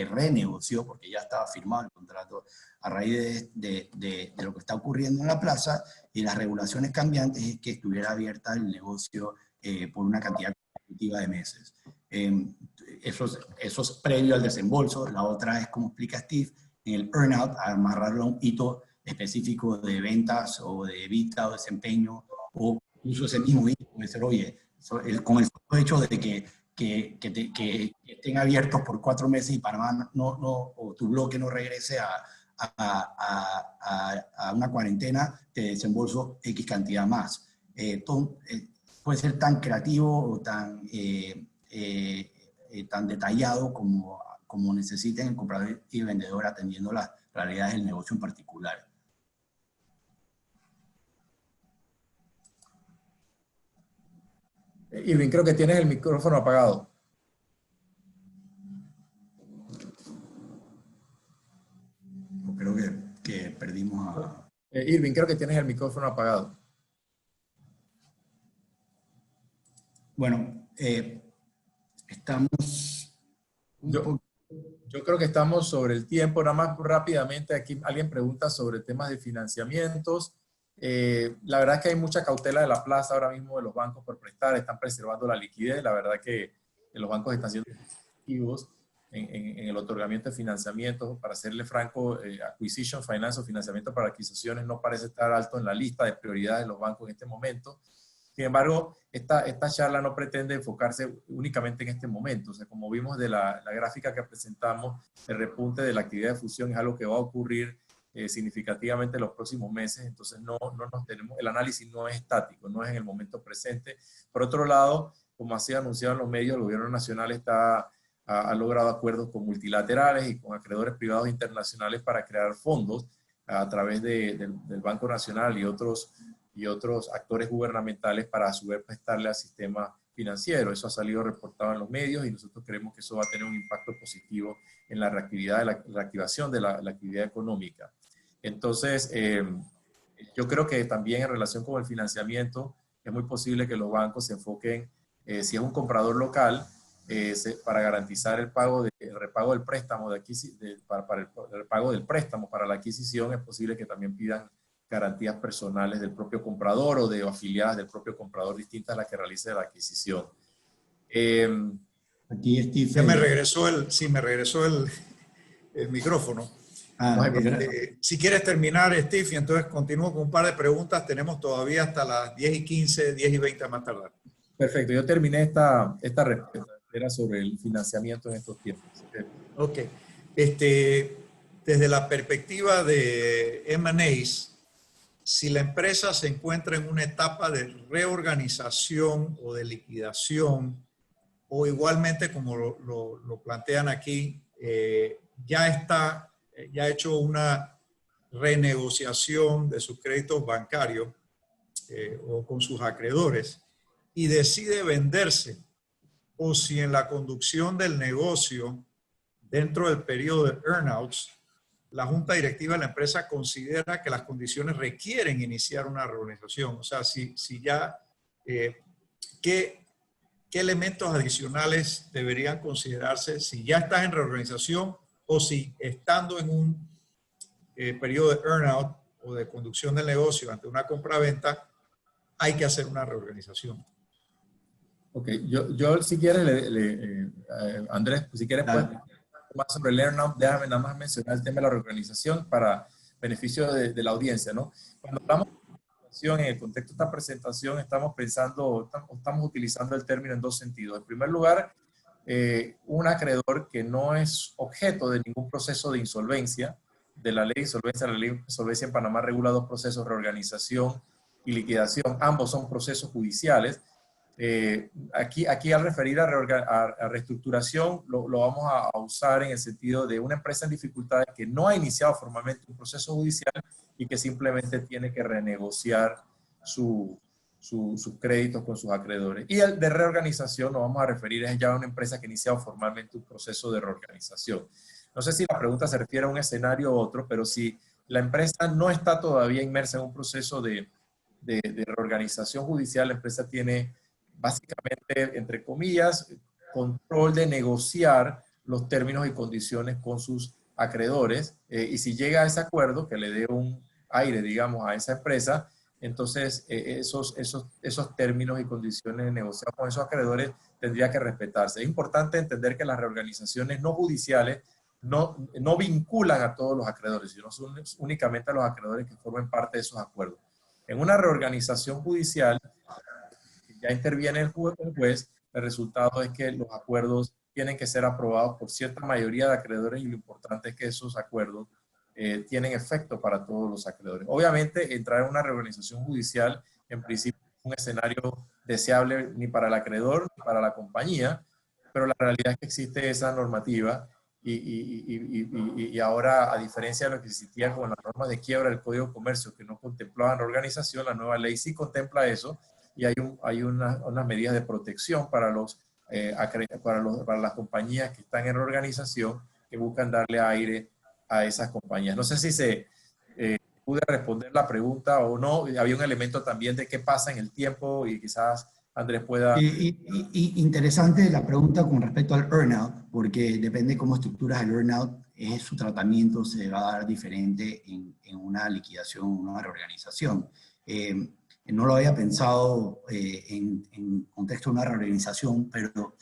renegoció, porque ya estaba firmado el contrato, a raíz de lo que está ocurriendo en la plaza y las regulaciones cambiantes, es que estuviera abierta el negocio por una cantidad consecutiva de meses. Eso es previo al desembolso. La otra es, como explica Steve, en el earnout, amarrarlo a un hito específico de ventas o de EBITDA o desempeño, o incluso ese mismo hito puede ser, oye, con el hecho de que estén abiertos por 4 meses y Panamá o tu bloque no regrese a una cuarentena, te desembolso X cantidad más. Puede ser tan creativo o tan detallado como necesiten el comprador y el vendedor, atendiendo las realidades del negocio en particular. Irving, creo que tienes el micrófono apagado. Creo que perdimos a... Irving, creo que tienes el micrófono apagado. Bueno, Estamos un poco... Yo creo que estamos sobre el tiempo. Nada más rápidamente, aquí alguien pregunta sobre temas de financiamientos. La verdad es que hay mucha cautela de la plaza ahora mismo de los bancos por prestar, están preservando la liquidez. La verdad que los bancos están siendo activos en el otorgamiento de financiamientos. Para serle franco, acquisition finance o financiamiento para adquisiciones no parece estar alto en la lista de prioridades de los bancos en este momento. Sin embargo, esta charla no pretende enfocarse únicamente en este momento. O sea, como vimos de la gráfica que presentamos, el repunte de la actividad de fusión es algo que va a ocurrir significativamente en los próximos meses. Entonces, el análisis no es estático, no es en el momento presente. Por otro lado, como ha sido anunciado en los medios, el gobierno nacional ha logrado acuerdos con multilaterales y con acreedores privados internacionales para crear fondos a través del Banco Nacional y otros actores gubernamentales para a su vez prestarle al sistema financiero. Eso ha salido reportado en los medios y nosotros creemos que eso va a tener un impacto positivo en la reactividad, la reactivación de la actividad económica. Entonces, yo creo que también en relación con el financiamiento, es muy posible que los bancos se enfoquen, si es un comprador local, para garantizar el repago del préstamo para el pago del préstamo para la adquisición, es posible que también pidan garantías personales del propio comprador o de afiliadas del propio comprador distintas a las que realice la adquisición. Aquí Steve. Ya me regresó el micrófono. Si quieres terminar, Steve, y entonces continúo con un par de preguntas. Tenemos todavía hasta las 10:15, 10:20 más tardar. Perfecto, yo terminé esta respuesta. Era sobre el financiamiento en estos tiempos. Ok. Desde la perspectiva de M&As, si la empresa se encuentra en una etapa de reorganización o de liquidación, o igualmente como lo plantean aquí, ya ha hecho una renegociación de sus créditos bancarios o con sus acreedores y decide venderse, o si en la conducción del negocio, dentro del periodo de earnouts, la junta directiva de la empresa considera que las condiciones requieren iniciar una reorganización. O sea, si ya, ¿qué elementos adicionales deberían considerarse si ya estás en reorganización o si estando en un periodo de earnout o de conducción del negocio ante una compra-venta, hay que hacer una reorganización? Ok, yo si quieres, Andrés, si quieres, pues, más sobre el earnout, déjame nada más mencionar el tema de la reorganización para beneficio de la audiencia, ¿no? Cuando hablamos de reorganización, en el contexto de esta presentación, estamos utilizando el término en dos sentidos. En primer lugar, un acreedor que no es objeto de ningún proceso de insolvencia, de la ley de insolvencia. La ley de insolvencia en Panamá regula dos procesos: reorganización y liquidación. Ambos son procesos judiciales. Aquí al referir a reestructuración, lo vamos a usar en el sentido de una empresa en dificultades que no ha iniciado formalmente un proceso judicial y que simplemente tiene que renegociar sus créditos con sus acreedores. Y el de reorganización nos vamos a referir es ya a una empresa que ha iniciado formalmente un proceso de reorganización. No sé si la pregunta se refiere a un escenario u otro, pero si la empresa no está todavía inmersa en un proceso de reorganización judicial, la empresa tiene básicamente, entre comillas, control de negociar los términos y condiciones con sus acreedores, y si llega a ese acuerdo que le dé un aire, digamos, a esa empresa, entonces esos términos y condiciones negociados con esos acreedores tendría que respetarse. Es importante entender que las reorganizaciones no judiciales no vinculan a todos los acreedores, sino son únicamente a los acreedores que formen parte de esos acuerdos. En una reorganización judicial, ya interviene el juez, el resultado es que los acuerdos tienen que ser aprobados por cierta mayoría de acreedores y lo importante es que esos acuerdos tienen efecto para todos los acreedores. Obviamente, entrar en una reorganización judicial, en principio, es un escenario deseable ni para el acreedor ni para la compañía, pero la realidad es que existe esa normativa y ahora, a diferencia de lo que existía con las normas de quiebra del Código de Comercio que no contemplaban reorganización, la nueva ley sí contempla eso. Y hay unas medidas de protección para las compañías que están en reorganización, que buscan darle aire a esas compañías. No sé si pude responder la pregunta o no. Había un elemento también de qué pasa en el tiempo y quizás Andrés pueda... Interesante la pregunta con respecto al earnout, porque depende cómo estructuras el earnout, su tratamiento se va a dar diferente en una liquidación, una reorganización. No lo había pensado en contexto de una reorganización, pero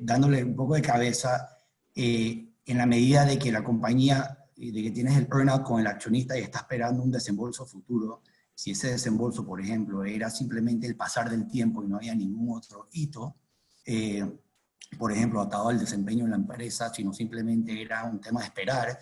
dándole un poco de cabeza, en la medida de que la compañía, de que tienes el earnout con el accionista y está esperando un desembolso futuro, si ese desembolso, por ejemplo, era simplemente el pasar del tiempo y no había ningún otro hito, por ejemplo, atado al desempeño en la empresa, sino simplemente era un tema de esperar,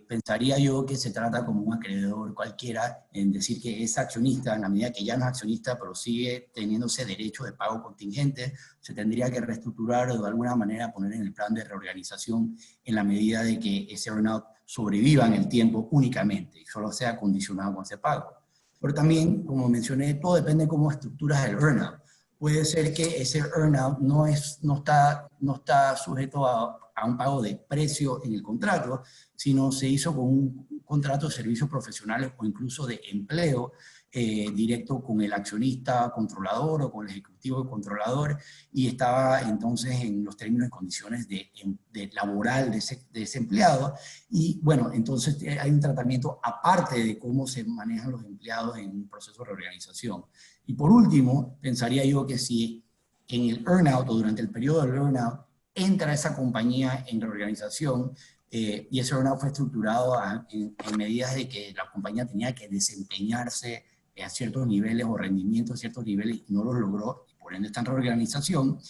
pensaría yo que se trata como un acreedor cualquiera en decir que es accionista, en la medida que ya no es accionista, pero sigue teniendo ese derecho de pago contingente, se tendría que reestructurar o de alguna manera poner en el plan de reorganización en la medida de que ese earnout sobreviva en el tiempo únicamente y solo sea condicionado con ese pago. Pero también, como mencioné, todo depende de cómo estructuras el earnout. Puede ser que ese earnout no está sujeto a un pago de precio en el contrato, sino se hizo con un contrato de servicios profesionales o incluso de empleo directo con el accionista controlador o con el ejecutivo controlador, y estaba entonces en los términos y condiciones de laboral de ese empleado. Y bueno, entonces hay un tratamiento aparte de cómo se manejan los empleados en un proceso de reorganización. Y por último, pensaría yo que si en el earnout o durante el periodo del earnout entra esa compañía en reorganización, y ese earnout fue estructurado en medidas de que la compañía tenía que desempeñarse a ciertos niveles o rendimientos a ciertos niveles y no los logró, y por ende está en reorganización,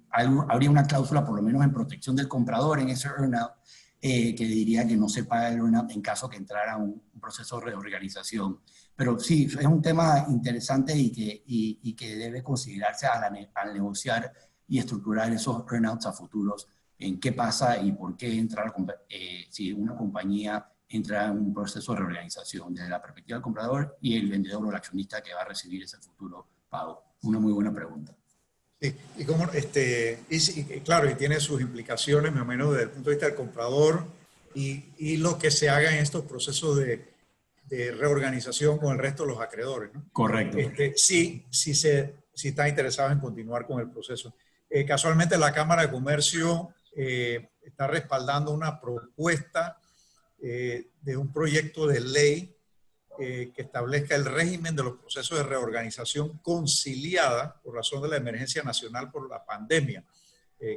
habría una cláusula por lo menos en protección del comprador en ese earnout, que diría que no se paga el earnout en caso que entrara un proceso de reorganización. Pero sí, es un tema interesante y que debe considerarse al negociar y estructurar esos earnouts a futuros, en qué pasa y por qué entrar, si una compañía entra en un proceso de reorganización desde la perspectiva del comprador y el vendedor o el accionista que va a recibir ese futuro pago. Una muy buena pregunta. Sí, y como, claro, y tiene sus implicaciones, más o menos, desde el punto de vista del comprador y lo que se haga en estos procesos de reorganización con el resto de los acreedores, ¿no? Correcto. Sí está interesado en continuar con el proceso. Casualmente la Cámara de Comercio está respaldando una propuesta de un proyecto de ley que establezca el régimen de los procesos de reorganización conciliada por razón de la emergencia nacional por la pandemia,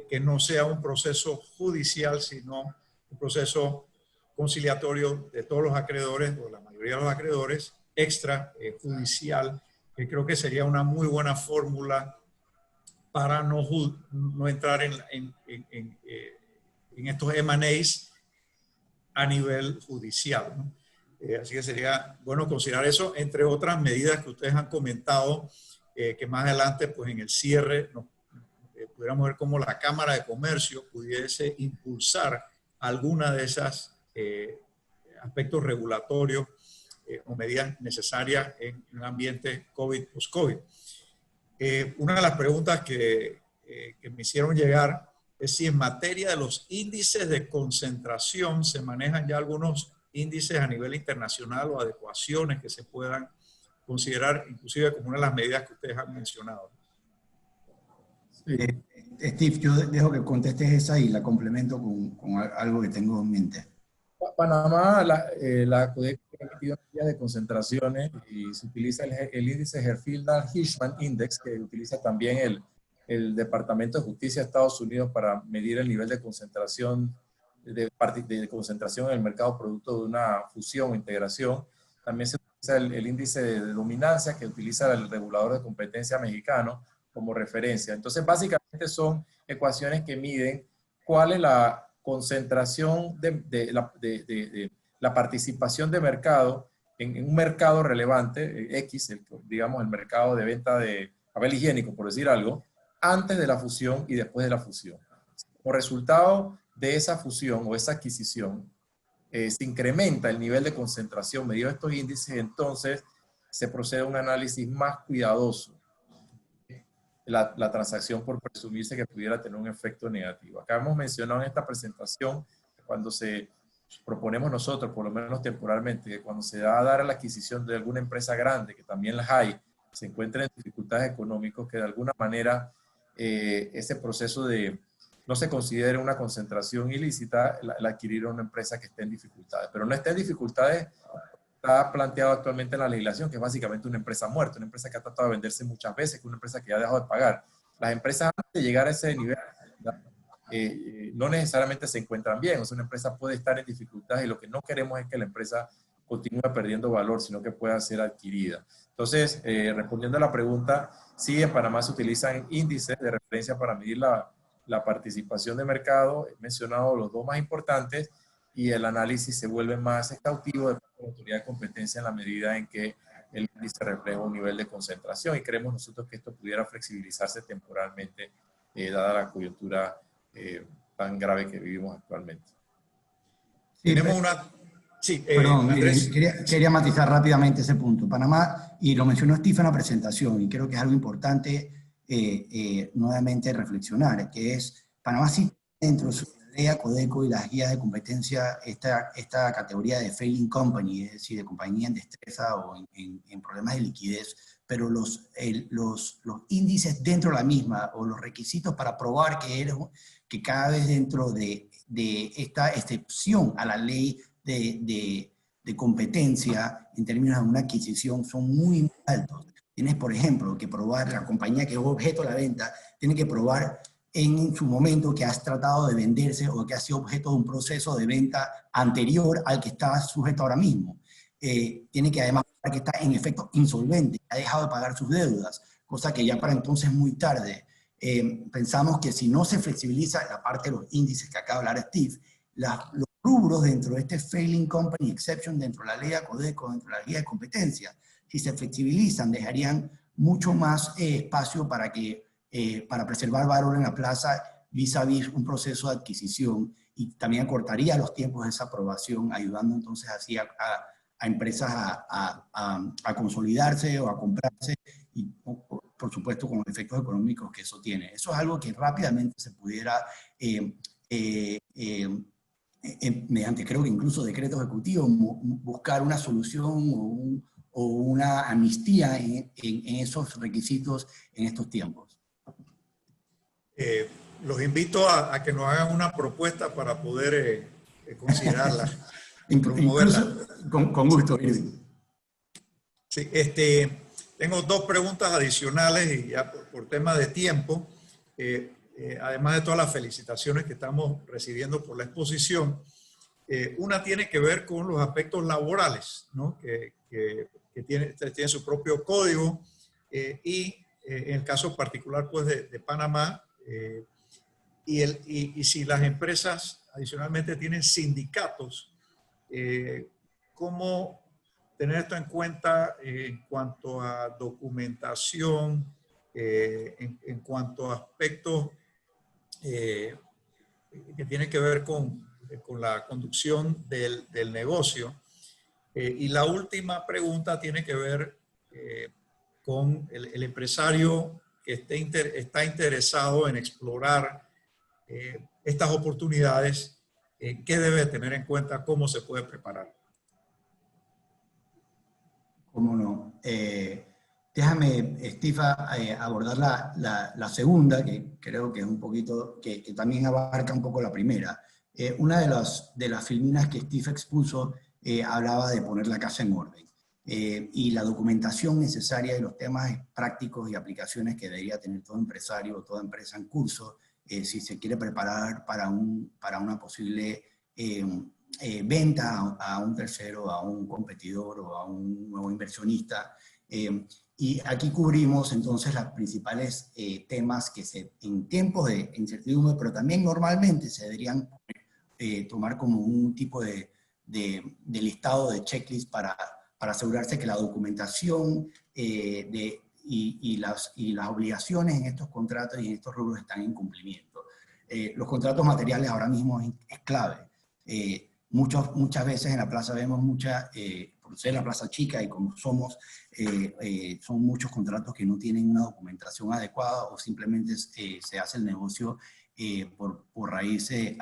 que no sea un proceso judicial, sino un proceso conciliatorio de todos los acreedores, o la mayoría de los acreedores, extrajudicial, que creo que sería una muy buena fórmula para no entrar en estos M&As a nivel judicial, ¿no? Así que sería bueno considerar eso, entre otras medidas que ustedes han comentado, que más adelante, pues en el cierre, pudiéramos ver cómo la Cámara de Comercio pudiese impulsar alguna de esas aspectos regulatorios o medidas necesarias en un ambiente COVID, post-COVID. Una de las preguntas que me hicieron llegar es si en materia de los índices de concentración se manejan ya algunos índices a nivel internacional o adecuaciones que se puedan considerar inclusive como una de las medidas que ustedes han mencionado. Sí. Steve, yo dejo que contestes esa y la complemento con algo que tengo en mente. Panamá, la CODEC ha emitido medidas de concentraciones y se utiliza el índice Herfindahl-Hirschman Index, que utiliza también el Departamento de Justicia de Estados Unidos para medir el nivel de concentración de concentración en el mercado producto de una fusión o integración. También se utiliza el índice de dominancia que utiliza el regulador de competencia mexicano como referencia. Entonces, básicamente son ecuaciones que miden cuál es la concentración de la participación de mercado en un mercado relevante, X, digamos el mercado de venta de papel higiénico, por decir algo, antes de la fusión y después de la fusión. Como resultado de esa fusión o esa adquisición, se incrementa el nivel de concentración medido estos índices, entonces se procede a un análisis más cuidadoso. La transacción por presumirse que pudiera tener un efecto negativo. Acá hemos mencionado en esta presentación, cuando proponemos nosotros, por lo menos temporalmente, que cuando se da a dar la adquisición de alguna empresa grande, que también las hay, se encuentren en dificultades económicas, que de alguna manera ese proceso de no se considere una concentración ilícita el adquirir una empresa que esté en dificultades. Pero no esté en dificultades, está planteado actualmente en la legislación, que es básicamente una empresa muerta, una empresa que ha tratado de venderse muchas veces, que una empresa que ya ha dejado de pagar. Las empresas antes de llegar a ese nivel no necesariamente se encuentran bien, o sea, una empresa puede estar en dificultades y lo que no queremos es que la empresa continúe perdiendo valor, sino que pueda ser adquirida. Entonces, respondiendo a la pregunta, sí, en Panamá se utilizan índices de referencia para medir la participación de mercado. He mencionado los dos más importantes y el análisis se vuelve más exhaustivo de la autoridad de competencia en la medida en que el índice refleja un nivel de concentración, y creemos nosotros que esto pudiera flexibilizarse temporalmente dada la coyuntura tan grave que vivimos actualmente. Sí, Tenemos una... Sí, perdón, Andrés. quería matizar rápidamente ese punto. Panamá, y lo mencionó Steve en la presentación, y creo que es algo importante nuevamente reflexionar, que es, Panamá sí dentro de su ley Codeco y las guías de competencia esta categoría de failing company, es decir, de compañía en destreza o en problemas de liquidez, pero los índices dentro de la misma, o los requisitos para probar que cada vez dentro de esta excepción a la ley de competencia en términos de una adquisición son muy altos. Tienes, por ejemplo, que probar, la compañía que es objeto de la venta, tiene que probar en su momento que has tratado de venderse o que ha sido objeto de un proceso de venta anterior al que está sujeto ahora mismo. Tiene que además probar que está en efecto insolvente, ha dejado de pagar sus deudas, cosa que ya para entonces es muy tarde. Pensamos que si no se flexibiliza la parte de los índices que acaba de hablar Steve, los rubros dentro de este Failing Company Exception, dentro de la ley Codeco, dentro de la guía de competencia, si se flexibilizan, dejarían mucho más espacio para preservar valor en la plaza vis a vis un proceso de adquisición, y también acortaría los tiempos de esa aprobación, ayudando entonces así a empresas a consolidarse o a comprarse, y por supuesto con los efectos económicos que eso tiene. Eso es algo que rápidamente se pudiera mediante, creo que incluso decreto ejecutivo, buscar una solución o una amnistía en esos requisitos en estos tiempos. Los invito a que nos hagan una propuesta para poder considerarla. Incluso, con gusto, Irving. Sí, tengo dos preguntas adicionales y ya por tema de tiempo. Además de todas las felicitaciones que estamos recibiendo por la exposición, una tiene que ver con los aspectos laborales, ¿no? que tiene su propio código, y en el caso particular pues, de Panamá, y si las empresas adicionalmente tienen sindicatos, ¿cómo tener esto en cuenta en cuanto a documentación, en cuanto a aspectos que tienen que ver con la conducción del negocio? Y la última pregunta tiene que ver con el empresario que está interesado en explorar estas oportunidades. ¿Qué debe tener en cuenta? ¿Cómo se puede preparar? ¿Cómo no? Déjame, Steve, abordar la segunda, que creo que es un poquito, que también abarca un poco la primera. Una de las filminas que Steve expuso hablaba de poner la casa en orden. Y la documentación necesaria de los temas prácticos y aplicaciones que debería tener todo empresario o toda empresa en curso si se quiere preparar para una posible venta a un tercero, a un competidor o a un nuevo inversionista. Y aquí cubrimos entonces los principales temas que en tiempos de incertidumbre, pero también normalmente se deberían tomar como un tipo de listado de checklist para asegurarse que la documentación y las obligaciones en estos contratos y en estos rubros están en cumplimiento. Los contratos materiales ahora mismo es clave. Muchas veces en la plaza vemos por ser la plaza chica y como somos, son muchos contratos que no tienen una documentación adecuada o simplemente se hace el negocio por raíz de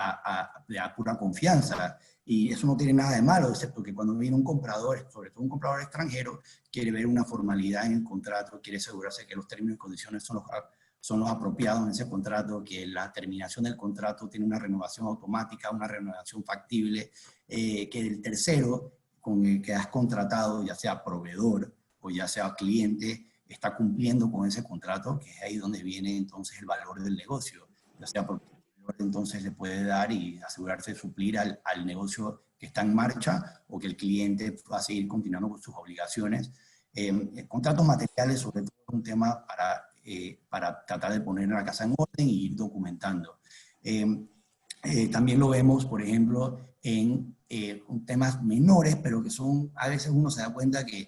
pura confianza. Y eso no tiene nada de malo, excepto que cuando viene un comprador, sobre todo un comprador extranjero, quiere ver una formalidad en el contrato, quiere asegurarse que los términos y condiciones son los apropiados en ese contrato, que la terminación del contrato tiene una renovación automática, una renovación factible, que el tercero con el que has contratado, ya sea proveedor o ya sea cliente, está cumpliendo con ese contrato, que es ahí donde viene entonces el valor del negocio, ya sea porque entonces le puede dar y asegurarse de suplir al negocio que está en marcha, o que el cliente va a seguir continuando con sus obligaciones. Contratos materiales, sobre todo, es un tema para tratar de poner la casa en orden y ir documentando. También lo vemos, por ejemplo, en temas menores, pero que son, a veces uno se da cuenta que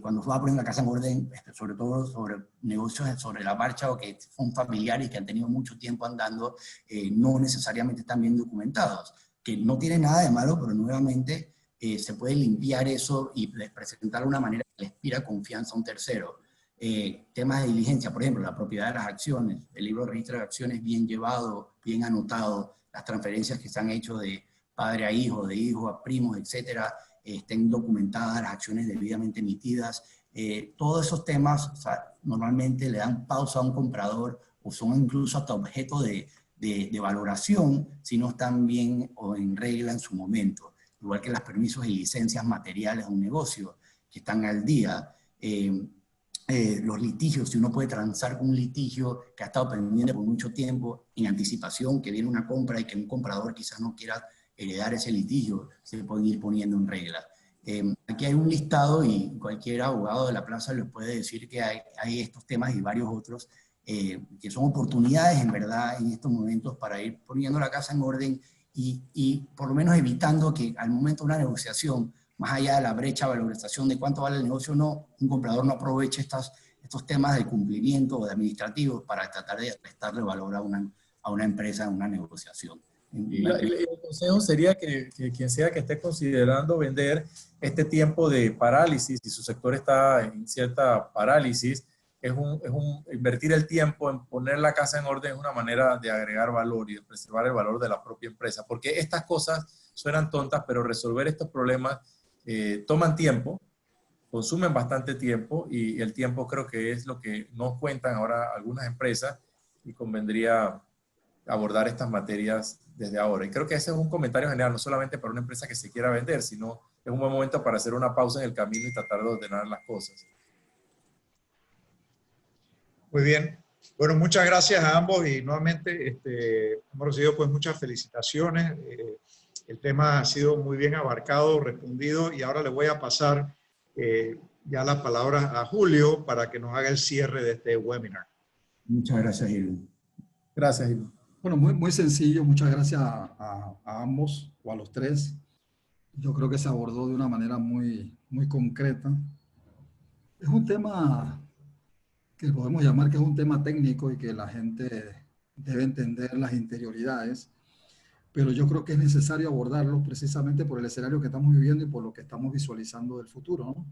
cuando va a poner la casa en orden, sobre todo sobre negocios sobre la marcha o que son familiares que han tenido mucho tiempo andando, no necesariamente están bien documentados, que no tiene nada de malo, pero nuevamente se puede limpiar eso y presentar de una manera que le inspira confianza a un tercero. Temas de diligencia, por ejemplo, la propiedad de las acciones, el libro de registro de acciones bien llevado, bien anotado, las transferencias que se han hecho de padre a hijo, de hijo a primos, etcétera, estén documentadas, las acciones debidamente emitidas. Todos esos temas, o sea, normalmente le dan pausa a un comprador o son incluso hasta objeto de valoración si no están bien o en regla en su momento. Igual que los permisos y licencias materiales de un negocio que están al día. Los litigios, si uno puede transar con un litigio que ha estado pendiente por mucho tiempo en anticipación, que viene una compra y que un comprador quizás no quiera heredar ese litigio, se pueden ir poniendo en regla. Aquí hay un listado y cualquier abogado de la plaza les puede decir que hay estos temas y varios otros que son oportunidades en verdad en estos momentos para ir poniendo la casa en orden y por lo menos evitando que al momento de una negociación, más allá de la brecha de valorización de cuánto vale el negocio o no, un comprador no aproveche estos temas de cumplimiento o de administrativos para tratar de restarle valor a una empresa en una negociación. Y el consejo sería que quien sea que esté considerando vender este tiempo de parálisis, si su sector está en cierta parálisis, invertir el tiempo en poner la casa en orden es una manera de agregar valor y de preservar el valor de la propia empresa. Porque estas cosas suenan tontas, pero resolver estos problemas toman tiempo, consumen bastante tiempo y el tiempo creo que es lo que no cuentan ahora algunas empresas y convendría abordar estas materias desde ahora. Y creo que ese es un comentario general, no solamente para una empresa que se quiera vender, sino es un buen momento para hacer una pausa en el camino y tratar de ordenar las cosas. Muy bien. Bueno, muchas gracias a ambos y nuevamente hemos recibido pues muchas felicitaciones. El tema ha sido muy bien abarcado, respondido y ahora le voy a pasar ya las palabras a Julio para que nos haga el cierre de este webinar. Muchas gracias, Irwin. Gracias, Irwin. Bueno, muy sencillo. Muchas gracias a ambos o a los tres. Yo creo que se abordó de una manera muy concreta. Es un tema que podemos llamar que es un tema técnico y que la gente debe entender las interioridades, pero yo creo que es necesario abordarlo precisamente por el escenario que estamos viviendo y por lo que estamos visualizando del futuro, ¿no?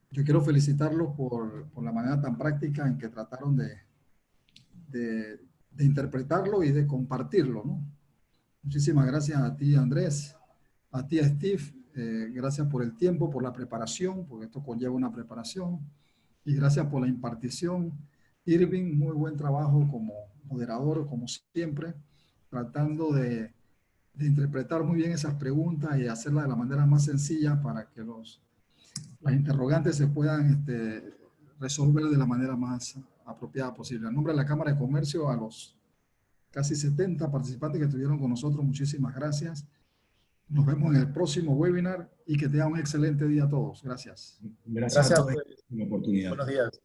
Yo quiero felicitarlos por la manera tan práctica en que trataron de interpretarlo y de compartirlo, ¿no? Muchísimas gracias a ti, Andrés, a ti, Steve, gracias por el tiempo, por la preparación, porque esto conlleva una preparación, y gracias por la impartición. Irving, muy buen trabajo como moderador, como siempre, tratando de interpretar muy bien esas preguntas y hacerlas de la manera más sencilla para que las interrogantes se puedan resolver de la manera más apropiada posible. En nombre de la Cámara de Comercio, a los casi 70 participantes que estuvieron con nosotros, muchísimas gracias. Nos vemos en el próximo webinar y que tengan un excelente día a todos. Gracias. Gracias a todos por la oportunidad. Buenos días.